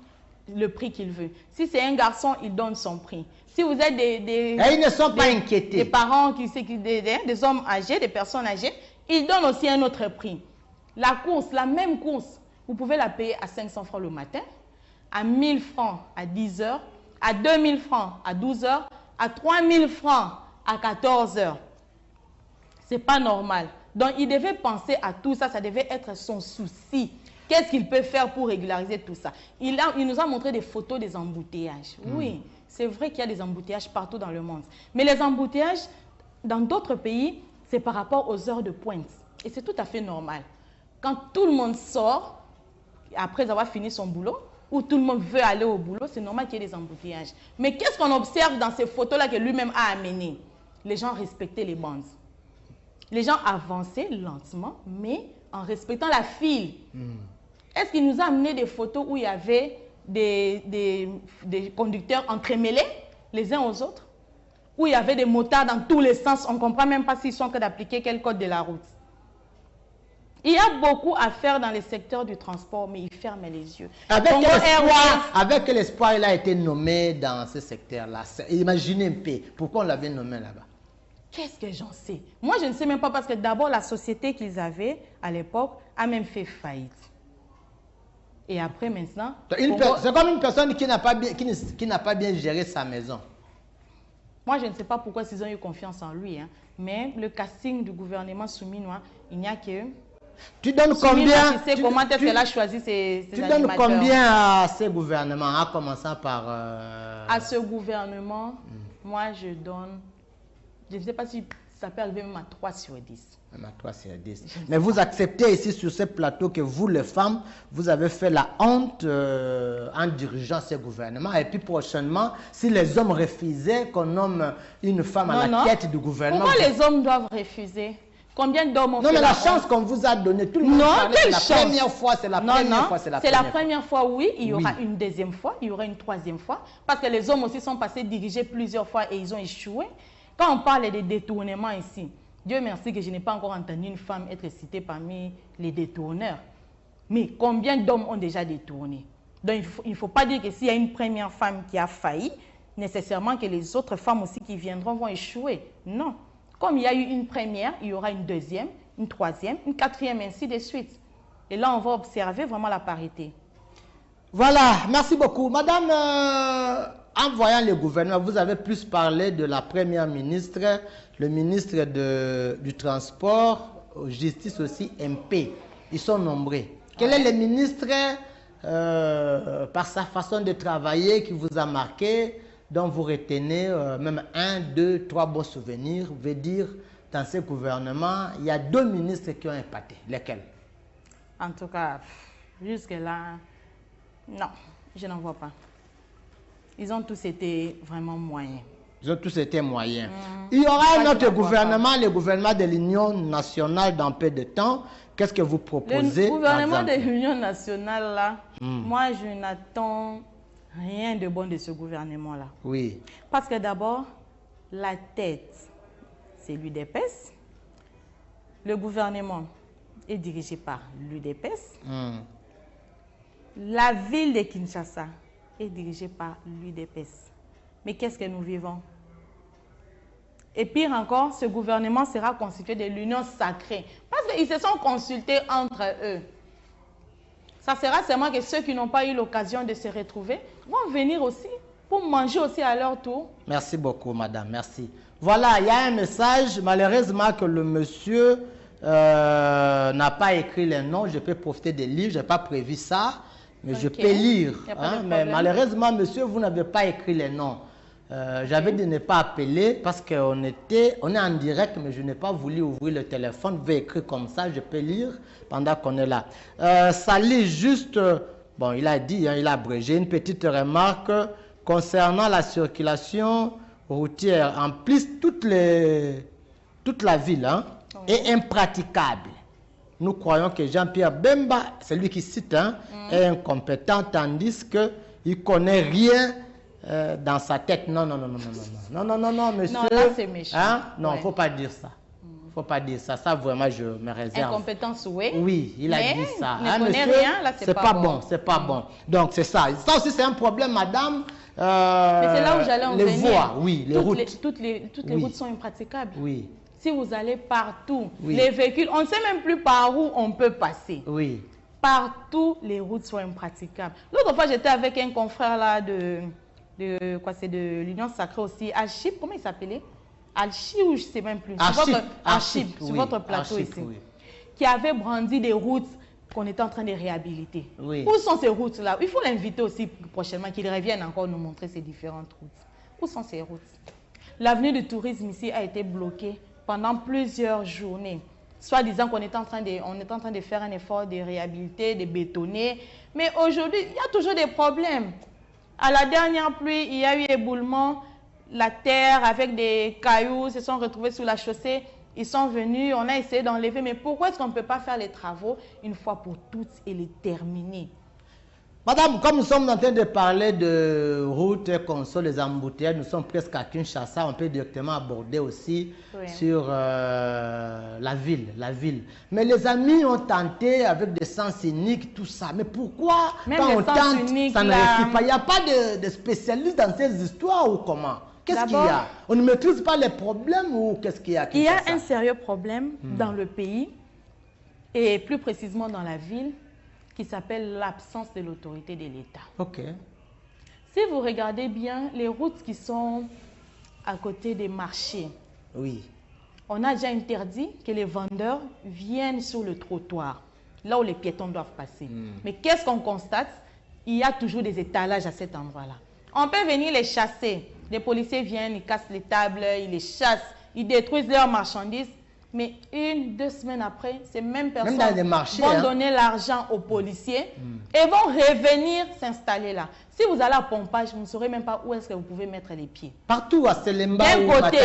le prix qu'il veut. Si c'est un garçon, il donne son prix. Si vous êtes ils ne sont pas inquiétés. Des parents, des hommes âgés, des personnes âgées, ils donnent aussi un autre prix. La course, la même course, vous pouvez la payer à 500 francs le matin, à 1000 francs à 10 heures, à 2000 francs à 12 heures, à 3000 francs à 14 heures. C'est pas normal. Donc, il devait penser à tout ça, ça devait être son souci. Qu'est-ce qu'il peut faire pour régulariser tout ça? Il nous a montré des photos des embouteillages. Oui, c'est vrai qu'il y a des embouteillages partout dans le monde. Mais les embouteillages, dans d'autres pays, c'est par rapport aux heures de pointe. Et c'est tout à fait normal. Quand tout le monde sort, après avoir fini son boulot, ou tout le monde veut aller au boulot, c'est normal qu'il y ait des embouteillages. Mais qu'est-ce qu'on observe dans ces photos-là que lui-même a amenées? Les gens respectaient les bandes. Les gens avançaient lentement, mais en respectant la file. Est-ce qu'il nous a amené des photos où il y avait des conducteurs entremêlés les uns aux autres? Où il y avait des motards dans tous les sens, on ne comprend même pas s'ils sont en train d'appliquer quel code de la route. Il y a beaucoup à faire dans les secteurs du transport, mais il ferme les yeux. Avec quel espoir il a été nommé dans ce secteur-là? Imaginez un peu, pourquoi on l'avait nommé là-bas? Qu'est-ce que j'en sais? Moi, je ne sais même pas parce que d'abord, la société qu'ils avaient à l'époque a même fait faillite. Et après, maintenant... C'est comme une personne qui n'a pas bien géré sa maison. Moi, je ne sais pas pourquoi ils ont eu confiance en lui. Hein. Mais le casting du gouvernement souminois, il n'y a que... Tu donnes combien? Tu sais comment est-ce qu'elle a choisi ses Tu donnes combien à ce gouvernement, en commençant par... À ce gouvernement, moi, je donne... Je ne sais pas si ça peut arriver même à 3 sur 10. Même à 3 sur 10. Mais vous acceptez ici sur ce plateau que vous, les femmes, vous avez fait la honte en dirigeant ce gouvernement. Et puis prochainement, si les hommes refusaient qu'on nomme une femme à la tête du gouvernement... Pourquoi les hommes doivent refuser? Combien d'hommes ont fait mais la chance qu'on vous a donnée, tout le monde c'est la première fois, c'est la première fois, c'est la première fois, oui. Il y aura une deuxième fois, il y aura une troisième fois. Parce que les hommes aussi sont passés diriger plusieurs fois et ils ont échoué. Quand on parle des détournements ici, Dieu merci que je n'ai pas encore entendu une femme être citée parmi les détourneurs. Mais combien d'hommes ont déjà détourné? Donc il ne faut pas dire que s'il y a une première femme qui a failli, nécessairement que les autres femmes aussi qui viendront vont échouer. Non. Comme il y a eu une première, il y aura une deuxième, une troisième, une quatrième, ainsi de suite. Et là, on va observer vraiment la parité. Voilà, merci beaucoup. Madame, en voyant le gouvernement, vous avez plus parlé de la première ministre, le ministre du Transport, Justice aussi, MP. Ils sont nombreux. Quel est le ministre, par sa façon de travailler, qui vous a marqué, dont vous retenez même 1, 2, 3 bons souvenirs? Veut dire, dans ce gouvernement, il y a 2 ministres qui ont impacté. Lesquels? En tout cas, jusque-là, non, je n'en vois pas. Ils ont tous été vraiment moyens. Ils ont tous été moyens. Il y aura un autre gouvernement, le gouvernement de l'Union nationale dans peu de temps. Qu'est-ce que vous proposez? Le gouvernement de l'Union nationale, là, moi, je n'attends rien de bon de ce gouvernement-là. Oui. Parce que d'abord, la tête, c'est l'UDPS. Le gouvernement est dirigé par l'UDPS. La ville de Kinshasa est dirigée par l'UDPS. Mais qu'est-ce que nous vivons? Et pire encore, ce gouvernement sera constitué de l'union sacrée. Parce qu'ils se sont consultés entre eux. Ça sera seulement que ceux qui n'ont pas eu l'occasion de se retrouver vont venir aussi pour manger aussi à leur tour. Merci beaucoup, madame. Merci. Voilà, il y a un message. Malheureusement que le monsieur n'a pas écrit les noms. Je peux profiter des livres. Je n'ai pas prévu ça. Mais je peux lire. Hein, mais malheureusement, monsieur, vous n'avez pas écrit les noms. J'avais dit ne pas appeler parce qu'on est en direct, mais je n'ai pas voulu ouvrir le téléphone. Vous pouvez écrire comme ça, je peux lire pendant qu'on est là. Ça lit juste, bon, il a dit, hein, il a abrégé une petite remarque concernant la circulation routière. En plus, toute la ville hein, est impraticable. Nous croyons que Jean-Pierre Bemba, c'est lui qui cite, hein, est incompétent, tandis qu'il ne connaît rien dans sa tête. Non, monsieur. Non, là, c'est méchant. Hein? Non, il ne faut pas dire ça. Il ne faut pas dire ça. Ça, vraiment, je me réserve. Incompétence, oui. Oui, il a dit ça. Ne connaît rien, là, c'est pas bon. C'est pas bon. Donc, c'est ça. Ça aussi, c'est un problème, madame. Mais c'est là où j'allais en venir. Les voies, oui, les routes. Toutes les routes sont impraticables. Oui. Si vous allez partout, les véhicules, on ne sait même plus par où on peut passer. Oui. Partout, les routes sont impraticables. L'autre fois, j'étais avec un confrère là de l'Union Sacrée aussi, Archib, comment il s'appelait? Archib ou je ne sais même plus. Archib, sur votre plateau ici. Oui. Qui avait brandi des routes qu'on était en train de réhabiliter. Oui. Où sont ces routes-là? Il faut l'inviter aussi prochainement, qu'il revienne encore nous montrer ces différentes routes. Où sont ces routes? L'avenue du tourisme ici a été bloquée pendant plusieurs journées. Soit disant qu'on est en train de faire un effort de réhabiliter, de bétonner. Mais aujourd'hui, il y a toujours des problèmes. À la dernière pluie, il y a eu éboulement. La terre avec des cailloux se sont retrouvés sous la chaussée. Ils sont venus, on a essayé d'enlever. Mais pourquoi est-ce qu'on ne peut pas faire les travaux une fois pour toutes et les terminer? Madame, comme nous sommes en train de parler de routes, consoles, les embouteillages, nous sommes presque à Kinshasa, on peut directement aborder aussi sur la ville. Mais les amis ont tenté avec des sens uniques, tout ça. Mais pourquoi, même quand on tente, uniques, ça ne réussit pas? Il n'y a pas de spécialistes dans ces histoires ou comment? Qu'est-ce qu'il y a? On ne maîtrise pas les problèmes ou qu'est-ce qu'il y a? Il y a un sérieux problème dans le pays et plus précisément dans la ville, qui s'appelle l'absence de l'autorité de l'État. Ok. Si vous regardez bien les routes qui sont à côté des marchés, on a déjà interdit que les vendeurs viennent sur le trottoir, là où les piétons doivent passer. Mais qu'est-ce qu'on constate? Il y a toujours des étalages à cet endroit-là. On peut venir les chasser. Les policiers viennent, ils cassent les tables, ils les chassent, ils détruisent leurs marchandises. Mais 1, 2 semaines après, ces mêmes personnes vont donner l'argent aux policiers et vont revenir s'installer là. Si vous allez à Pompage, vous ne saurez même pas où est-ce que vous pouvez mettre les pieds. Partout à Selemba. D'un côté,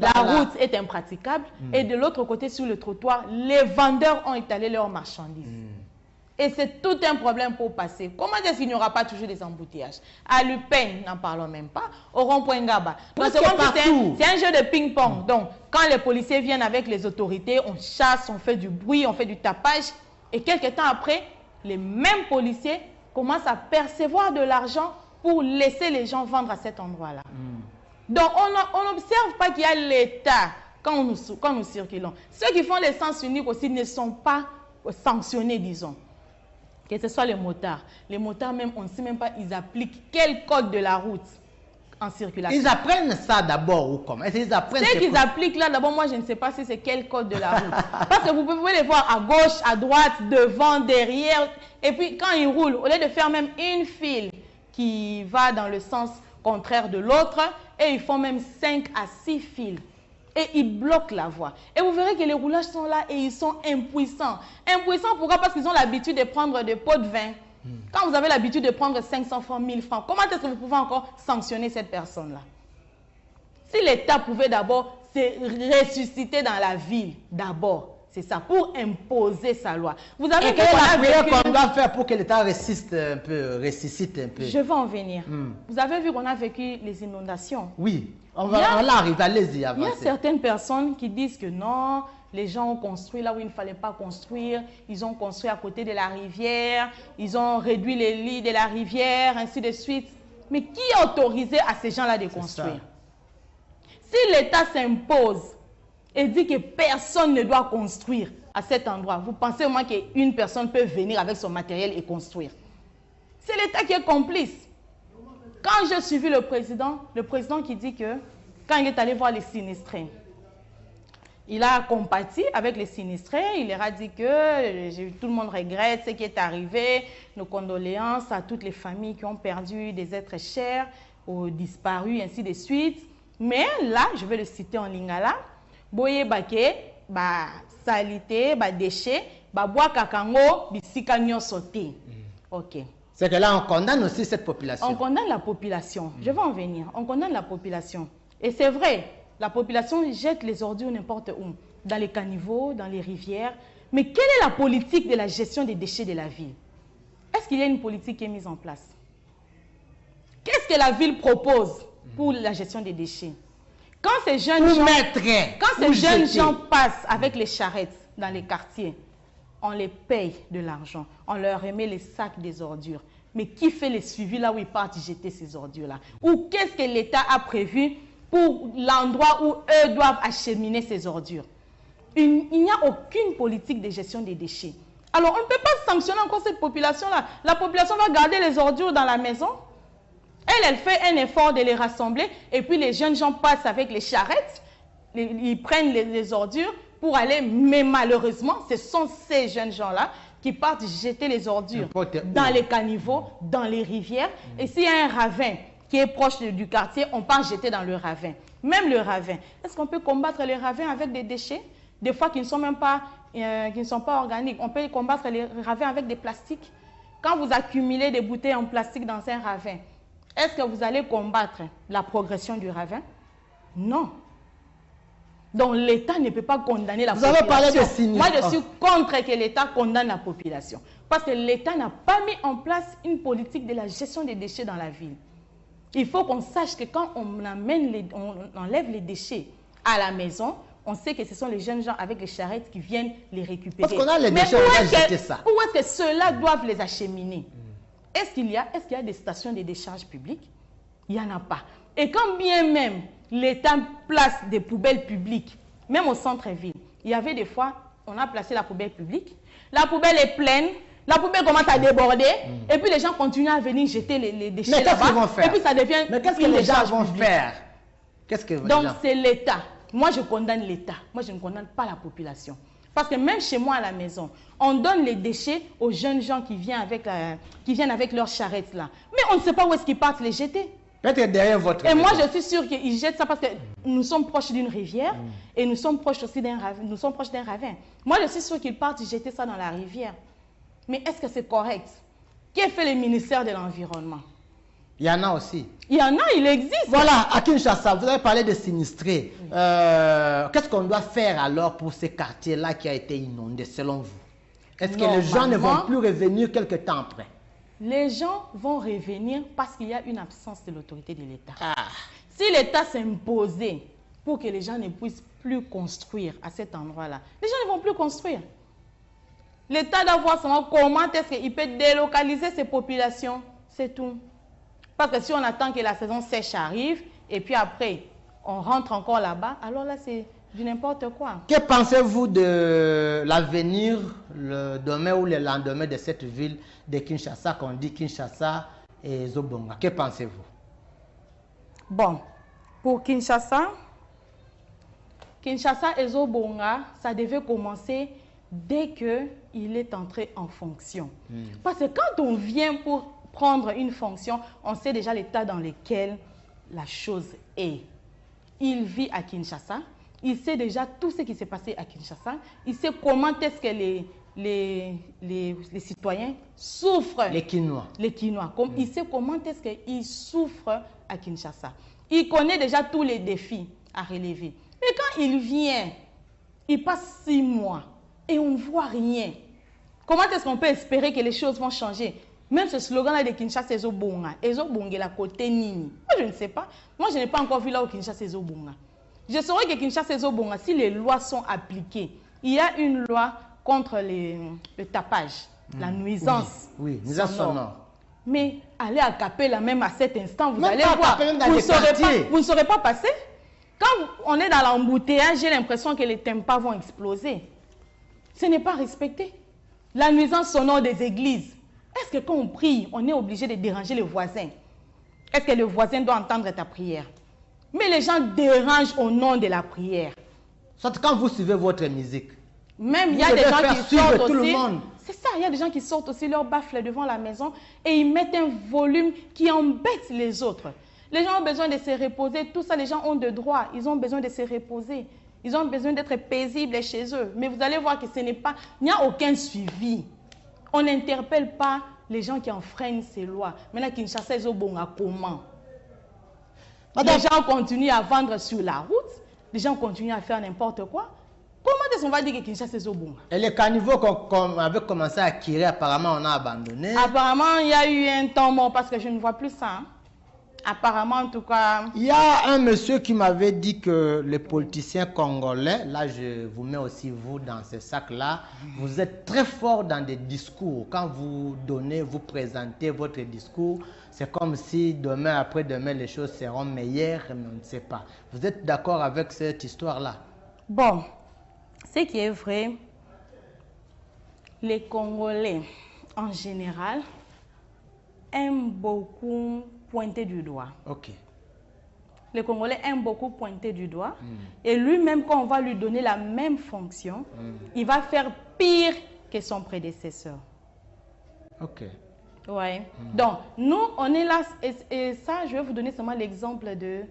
la route est impraticable et de l'autre côté, sur le trottoir, les vendeurs ont étalé leurs marchandises. Et c'est tout un problème pour passer. Comment est-ce qu'il n'y aura pas toujours des embouteillages? À Lupin, n'en parlons même pas. Au rond-point Ngaba. C'est un jeu de ping-pong. Donc, quand les policiers viennent avec les autorités, on chasse, on fait du bruit, on fait du tapage. Et quelques temps après, les mêmes policiers commencent à percevoir de l'argent pour laisser les gens vendre à cet endroit-là. Donc, on n'observe pas qu'il y a l'État quand nous circulons. Ceux qui font les sens uniques aussi ne sont pas sanctionnés, disons. Que ce soit les motards même, on ne sait même pas, ils appliquent quel code de la route en circulation. Ils apprennent ça d'abord ou comment? Est-ce qu'ils apprennent ce qu'ils appliquent là, d'abord, moi, je ne sais pas si c'est quel code de la route. Parce que vous pouvez les voir à gauche, à droite, devant, derrière. Et puis, quand ils roulent, au lieu de faire même une file qui va dans le sens contraire de l'autre, et ils font même 5 à 6 files. Et ils bloquent la voie. Et vous verrez que les roulages sont là et ils sont impuissants. Impuissants, pourquoi? Parce qu'ils ont l'habitude de prendre des pots de vin. Quand vous avez l'habitude de prendre 500 francs, 1000 francs, comment est-ce que vous pouvez encore sanctionner cette personne-là? Si l'État pouvait d'abord se ressusciter dans la ville, d'abord, c'est ça, pour imposer sa loi. Vous avez quelle est la prière qu'on doit faire pour que l'État ressuscite un peu? Je vais en venir. Vous avez vu qu'on a vécu les inondations. Oui, on arrive, allez-y. Il y a certaines personnes qui disent que non, les gens ont construit là où il ne fallait pas construire, ils ont construit à côté de la rivière, ils ont réduit les lits de la rivière, ainsi de suite. Mais qui a autorisé à ces gens-là de construire? Si l'État s'impose et dit que personne ne doit construire à cet endroit, vous pensez au moins qu'une personne peut venir avec son matériel et construire? C'est l'État qui est complice. Quand j'ai suivi le président qui dit que quand il est allé voir les sinistrés, il a compati avec les sinistrés, il leur a dit que tout le monde regrette ce qui est arrivé, nos condoléances à toutes les familles qui ont perdu des êtres chers ou disparus, ainsi de suite. Mais là, je vais le citer en lingala, boye bake, ba salité, ba déchets, ba bois kakango, bisika nyosote. Ok. C'est que là, on condamne aussi cette population. On condamne la population. Je vais en venir. On condamne la population. Et c'est vrai, la population jette les ordures n'importe où, dans les caniveaux, dans les rivières. Mais quelle est la politique de la gestion des déchets de la ville? Est-ce qu'il y a une politique qui est mise en place? Qu'est-ce que la ville propose pour la gestion des déchets? Quand ces jeunes gens passent avec les charrettes dans les quartiers, on les paye de l'argent, on leur remet les sacs des ordures. Mais qui fait les suivis là où ils partent jeter ces ordures-là? Ou qu'est-ce que l'État a prévu pour l'endroit où eux doivent acheminer ces ordures? Il n'y a aucune politique de gestion des déchets. Alors, on ne peut pas sanctionner encore cette population-là. La population va garder les ordures dans la maison. Elle fait un effort de les rassembler. Et puis, les jeunes gens passent avec les charrettes. Ils prennent les ordures pour aller. Mais malheureusement, ce sont ces jeunes gens-là qui partent jeter les ordures dans les caniveaux, dans les rivières. Et s'il y a un ravin qui est proche du quartier, on part jeter dans le ravin. Même le ravin. Est-ce qu'on peut combattre les ravins avec des déchets? Des fois qui ne sont même pas, qui ne sont pas organiques. On peut combattre les ravins avec des plastiques. Quand vous accumulez des bouteilles en plastique dans un ravin, est-ce que vous allez combattre la progression du ravin? Non. Donc l'État ne peut pas condamner la population. Vous avez parlé de sinistre. Moi, je suis contre que l'État condamne la population. Parce que l'État n'a pas mis en place une politique de la gestion des déchets dans la ville. Il faut qu'on sache que quand on enlève les déchets à la maison, on sait que ce sont les jeunes gens avec les charrettes qui viennent les récupérer. Parce qu'on a les déchets, on va jeter ça. Où est-ce que ceux-là doivent les acheminer? Est-ce qu'il y a des stations de décharge publiques? Il n'y en a pas. Et quand bien même l'État place des poubelles publiques, même au centre-ville, il y avait des fois, on a placé la poubelle publique, la poubelle est pleine, la poubelle commence à déborder, et puis les gens continuent à venir jeter les déchets là-bas. Mais qu'est-ce qu'ils vont faire? Et puis ça devient Mais qu'est-ce que les gens vont faire? Donc c'est l'État. Moi je condamne l'État. Moi je ne condamne pas la population. Parce que même chez moi à la maison, on donne les déchets aux jeunes gens qui viennent avec leurs charrettes là. Mais on ne sait pas où est-ce qu'ils partent les jeter. Peut-être derrière votre maison. Moi, je suis sûre qu'ils jettent ça parce que nous sommes proches d'une rivière et nous sommes proches aussi d'un ravin. Nous sommes proches d'un ravin. Moi, je suis sûre qu'ils partent jeter ça dans la rivière. Mais est-ce que c'est correct? Qu'est-ce que fait le ministère de l'Environnement? Il y en a aussi. Il y en a, il existe. Voilà, à Kinshasa, vous avez parlé de sinistrés. Qu'est-ce qu'on doit faire alors pour ces quartiers-là qui ont été inondés, selon vous? Est-ce que les gens ne vont plus revenir quelque temps après? Les gens vont revenir parce qu'il y a une absence de l'autorité de l'État. Si l'État s'imposait pour que les gens ne puissent plus construire à cet endroit-là, les gens ne vont plus construire. L'État doit voir seulement comment est-ce qu'il peut délocaliser ces populations. C'est tout. Parce que si on attend que la saison sèche arrive, et puis après, on rentre encore là-bas, alors là, du n'importe quoi. Que pensez-vous de l'avenir, le demain ou le lendemain de cette ville de Kinshasa, qu'on dit Kinshasa et Zobonga? Que pensez-vous? Bon, pour Kinshasa et Zobonga, ça devait commencer dès qu'il est entré en fonction. Parce que quand on vient pour prendre une fonction, on sait déjà l'état dans lequel la chose est. Il vit à Kinshasa, il sait déjà tout ce qui s'est passé à Kinshasa, il sait comment est-ce que les citoyens souffrent. Les Kinois. Les Kinois. Il sait comment est-ce qu'ils souffrent à Kinshasa. Il connaît déjà tous les défis à relever. Mais quand il vient, il passe 6 mois et on ne voit rien. Comment est-ce qu'on peut espérer que les choses vont changer? Même ce slogan-là de Kinshasa Ezobonga, Ezobonga la côté Nini. Moi, je ne sais pas. Moi, je n'ai pas encore vu là où Kinshasa Ezobonga. Je saurais que Kinshasa Ezobonga, si les lois sont appliquées, il y a une loi contre le tapage, la nuisance. Oui, nuisance sonore. Mais allez à Capella, même à cet instant, vous même allez voir. Vous ne saurez pas passer. Quand on est dans l'embouteillage, j'ai l'impression que les tympans vont exploser. Ce n'est pas respecté. La nuisance sonore des églises. Est-ce que quand on prie, on est obligé de déranger le voisin? Est-ce que le voisin doit entendre ta prière? Mais les gens dérangent au nom de la prière. Soit quand vous suivez votre musique. Même il y a des gens qui sortent aussi. C'est ça, il y a des gens qui sortent aussi leur baffle devant la maison et ils mettent un volume qui embête les autres. Les gens ont besoin de se reposer. Tout ça, les gens ont de droits. Ils ont besoin de se reposer. Ils ont besoin d'être paisibles chez eux. Mais vous allez voir que ce n'est pas... Il n'y a aucun suivi. On n'interpelle pas les gens qui enfreignent ces lois. Maintenant, Kinshasa, Ezobonga, comment? Les gens continuent à vendre sur la route. Les gens continuent à faire n'importe quoi. Comment est-ce qu'on va dire que Kinshasa, Ezobonga? Et les caniveaux qu'on avait commencé à acquérir, apparemment, on a abandonné. Apparemment, il y a eu un temps mort parce que je ne vois plus ça. Hein? Apparemment, en tout cas... Il y a un monsieur qui m'avait dit que les politiciens congolais, là je vous mets aussi vous dans ce sac-là, vous êtes très fort dans des discours. Quand vous donnez, vous présentez votre discours, c'est comme si demain, après-demain, les choses seront meilleures, mais on ne sait pas. Vous êtes d'accord avec cette histoire-là? Bon, ce qui est vrai, les Congolais, en général, aiment beaucoup pointer du doigt. Ok. Les Congolais aiment beaucoup pointer du doigt. Et lui-même, quand on va lui donner la même fonction, il va faire pire que son prédécesseur. Ok. Ouais. Donc, nous, on est là, et ça, je vais vous donner seulement l'exemple de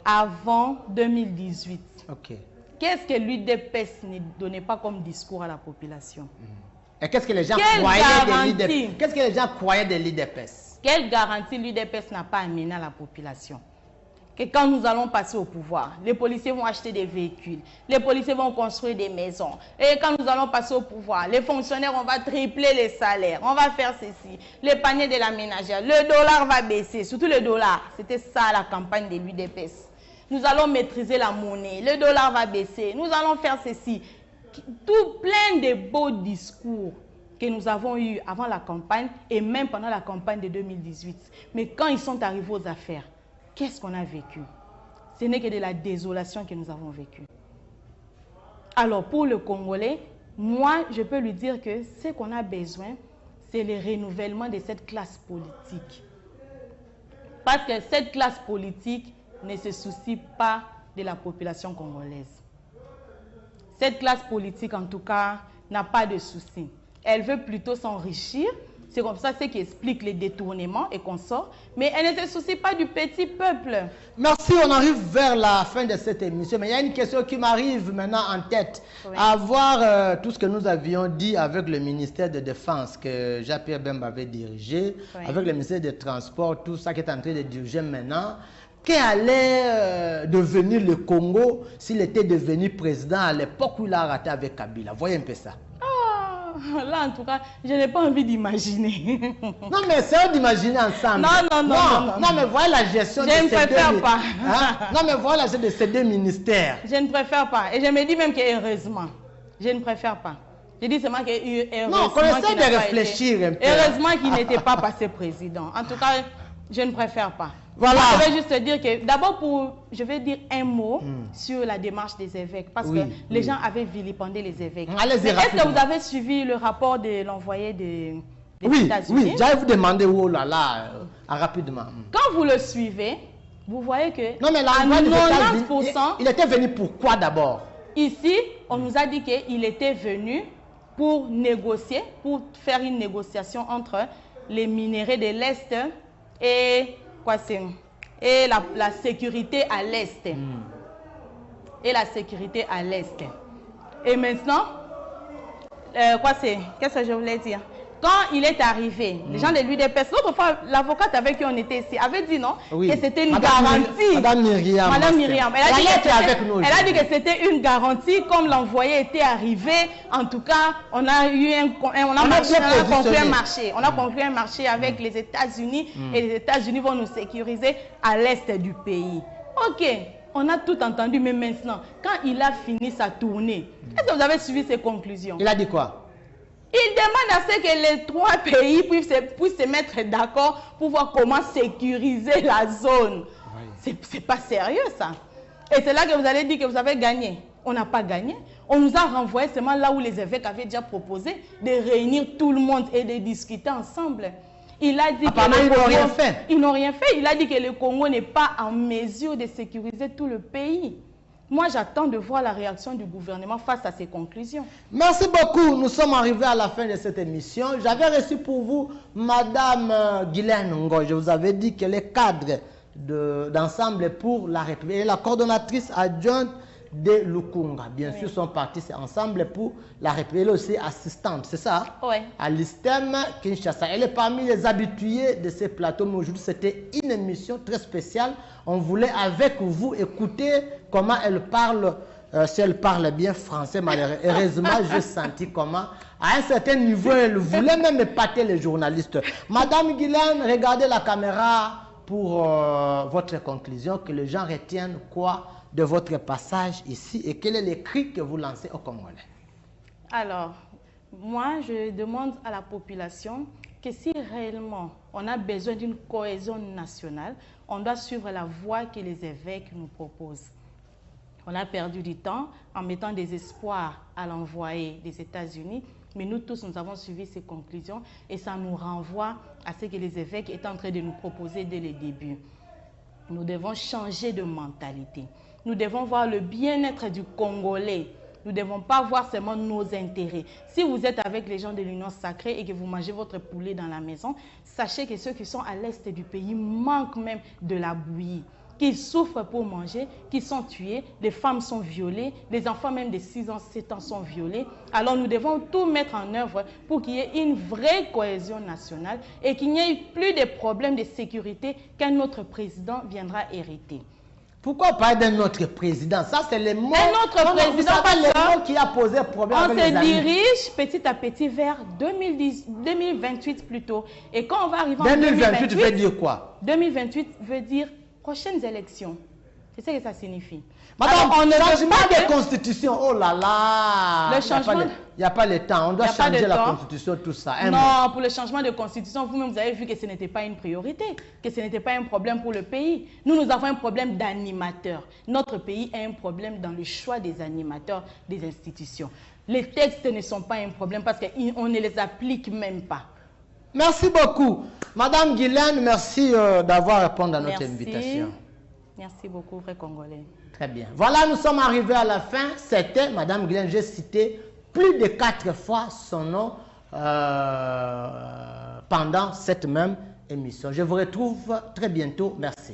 avant 2018. Ok. Qu'est-ce que l'UDPS ne donnait pas comme discours à la population? Et qu'est-ce que les gens croyaient de l'UDPS? Qu'est-ce que les gens croyaient de l'UDPS? Quelle garantie l'UDPS n'a pas amené à la population? Que quand nous allons passer au pouvoir, les policiers vont acheter des véhicules, les policiers vont construire des maisons. Et quand nous allons passer au pouvoir, les fonctionnaires, on va tripler les salaires, on va faire ceci, les paniers de la ménagère, le dollar va baisser, surtout le dollar. C'était ça la campagne de l'UDPS. Nous allons maîtriser la monnaie, le dollar va baisser, nous allons faire ceci. Tout plein de beaux discours que nous avons eu avant la campagne et même pendant la campagne de 2018. Mais quand ils sont arrivés aux affaires, qu'est-ce qu'on a vécu? Ce n'est que de la désolation que nous avons vécu. Alors pour le Congolais, moi je peux lui dire que ce qu'on a besoin, c'est le renouvellement de cette classe politique. Parce que cette classe politique ne se soucie pas de la population congolaise. Cette classe politique, en tout cas, n'a pas de soucis. Elle veut plutôt s'enrichir. C'est comme ça, c'est qui explique les détournements et consorts. Mais elle ne se soucie pas du petit peuple. Merci, on arrive vers la fin de cette émission. Mais il y a une question qui m'arrive maintenant en tête. Oui. À voir tout ce que nous avions dit avec le ministère de Défense que Jean-Pierre Bemba avait dirigé, oui. Avec le ministère des Transports, tout ça qui est en train de diriger maintenant. Qu'allait devenir le Congo s'il était devenu président à l'époque où il a raté avec Kabila? Voyez un peu ça. Là, en tout cas, je n'ai pas envie d'imaginer. Non, mais c'est d'imaginer ensemble. Non, mais voilà la gestion de ces deux... Je ne préfère pas. Hein? Non, mais voilà la gestion de ces deux ministères. Je ne préfère pas. Et je me dis même que heureusement, je ne préfère pas. Je dis seulement que heureusement... Non, on essaie de réfléchir un peu. Heureusement qu'il n'était pas passé président. En tout cas, je ne préfère pas. Voilà. Moi, je vais juste dire que, d'abord, je vais dire un mot sur la démarche des évêques, parce que les gens avaient vilipendé les évêques. Est-ce que vous avez suivi le rapport de l'envoyé des États-Unis? Oui, j'allais vous demander, oh là là, rapidement. Quand vous le suivez, vous voyez que non, mais à 90%, il était venu pour quoi d'abord? Ici, on nous a dit qu'il était venu pour négocier, pour faire une négociation entre les minéraux de l'Est et la sécurité à l'Est. Et la sécurité à l'Est. Et maintenant, qu'est-ce que je voulais dire? Quand il est arrivé, les gens de l'UDPS, l'autre fois, l'avocate avec qui on était ici avait dit non, que c'était une garantie. Madame Myriam. Elle a dit que c'était une garantie, comme l'envoyé était arrivé. En tout cas, on a eu conclu un marché avec les États-Unis et les États-Unis vont nous sécuriser à l'est du pays. Ok, on a tout entendu, mais maintenant, quand il a fini sa tournée, est-ce que vous avez suivi ses conclusions? Il a dit quoi? Il demande à ce que les trois pays puissent se mettre d'accord pour voir comment sécuriser la zone. Oui. C'est pas sérieux ça. Et c'est là que vous allez dire que vous avez gagné. On n'a pas gagné. On nous a renvoyé seulement là où les évêques avaient déjà proposé de réunir tout le monde et de discuter ensemble. Il a dit ils n'ont rien fait. Il a dit que le Congo n'est pas en mesure de sécuriser tout le pays. Moi, j'attends de voir la réaction du gouvernement face à ces conclusions. Merci beaucoup. Nous sommes arrivés à la fin de cette émission. J'avais reçu pour vous Madame Guylaine Ngo. Je vous avais dit qu'elle est cadre d'ensemble pour la République. Elle est la coordonnatrice adjointe de Lukunga. Bien sûr, son parti, c'est Ensemble pour la République. Elle est aussi assistante, c'est ça? Oui. À l'ISTEM Kinshasa. Elle est parmi les habitués de ces plateaux. Mais aujourd'hui, c'était une émission très spéciale. On voulait avec vous écouter comment elle parle, si elle parle bien français. Malheureusement, j'ai senti comment, à un certain niveau, elle voulait même épater les journalistes. Madame Guylaine, regardez la caméra pour votre conclusion, que les gens retiennent quoi de votre passage ici et quel est le cri que vous lancez aux Congolais? Alors, moi, je demande à la population que si réellement on a besoin d'une cohésion nationale, on doit suivre la voie que les évêques nous proposent. On a perdu du temps en mettant des espoirs à l'envoyé des États-Unis, mais nous tous, nous avons suivi ces conclusions et ça nous renvoie à ce que les évêques étaient en train de nous proposer dès le début. Nous devons changer de mentalité. Nous devons voir le bien-être du Congolais. Nous ne devons pas voir seulement nos intérêts. Si vous êtes avec les gens de l'Union sacrée et que vous mangez votre poulet dans la maison, sachez que ceux qui sont à l'est du pays manquent même de la bouillie, qu'ils souffrent pour manger, qu'ils sont tués, les femmes sont violées, les enfants même de 6 ans, 7 ans sont violés. Alors nous devons tout mettre en œuvre pour qu'il y ait une vraie cohésion nationale et qu'il n'y ait plus de problèmes de sécurité qu'un autre président viendra hériter. Pourquoi parler d'un autre président? Ça, c'est les mots. Un autre président, le mot qui a posé problème. On se dirige petit à petit vers 2028 plutôt. Et quand on va arriver en 2028 veut dire quoi? 2028 veut dire prochaines élections. C'est ce que ça signifie. Madame, on ne change pas de constitution. Oh là là. Le changement. Il n'y a pas le temps. On doit changer la constitution, tout ça. Non, pour le changement de constitution, vous-même, vous avez vu que ce n'était pas une priorité, que ce n'était pas un problème pour le pays. Nous avons un problème d'animateurs. Notre pays a un problème dans le choix des animateurs des institutions. Les textes ne sont pas un problème parce qu'on ne les applique même pas. Merci beaucoup. Madame Guylaine, merci d'avoir répondu à notre invitation. Merci beaucoup, vrai Congolais. Très bien. Voilà, nous sommes arrivés à la fin. C'était Madame Guylaine. J'ai cité plus de 4 fois son nom pendant cette même émission. Je vous retrouve très bientôt. Merci.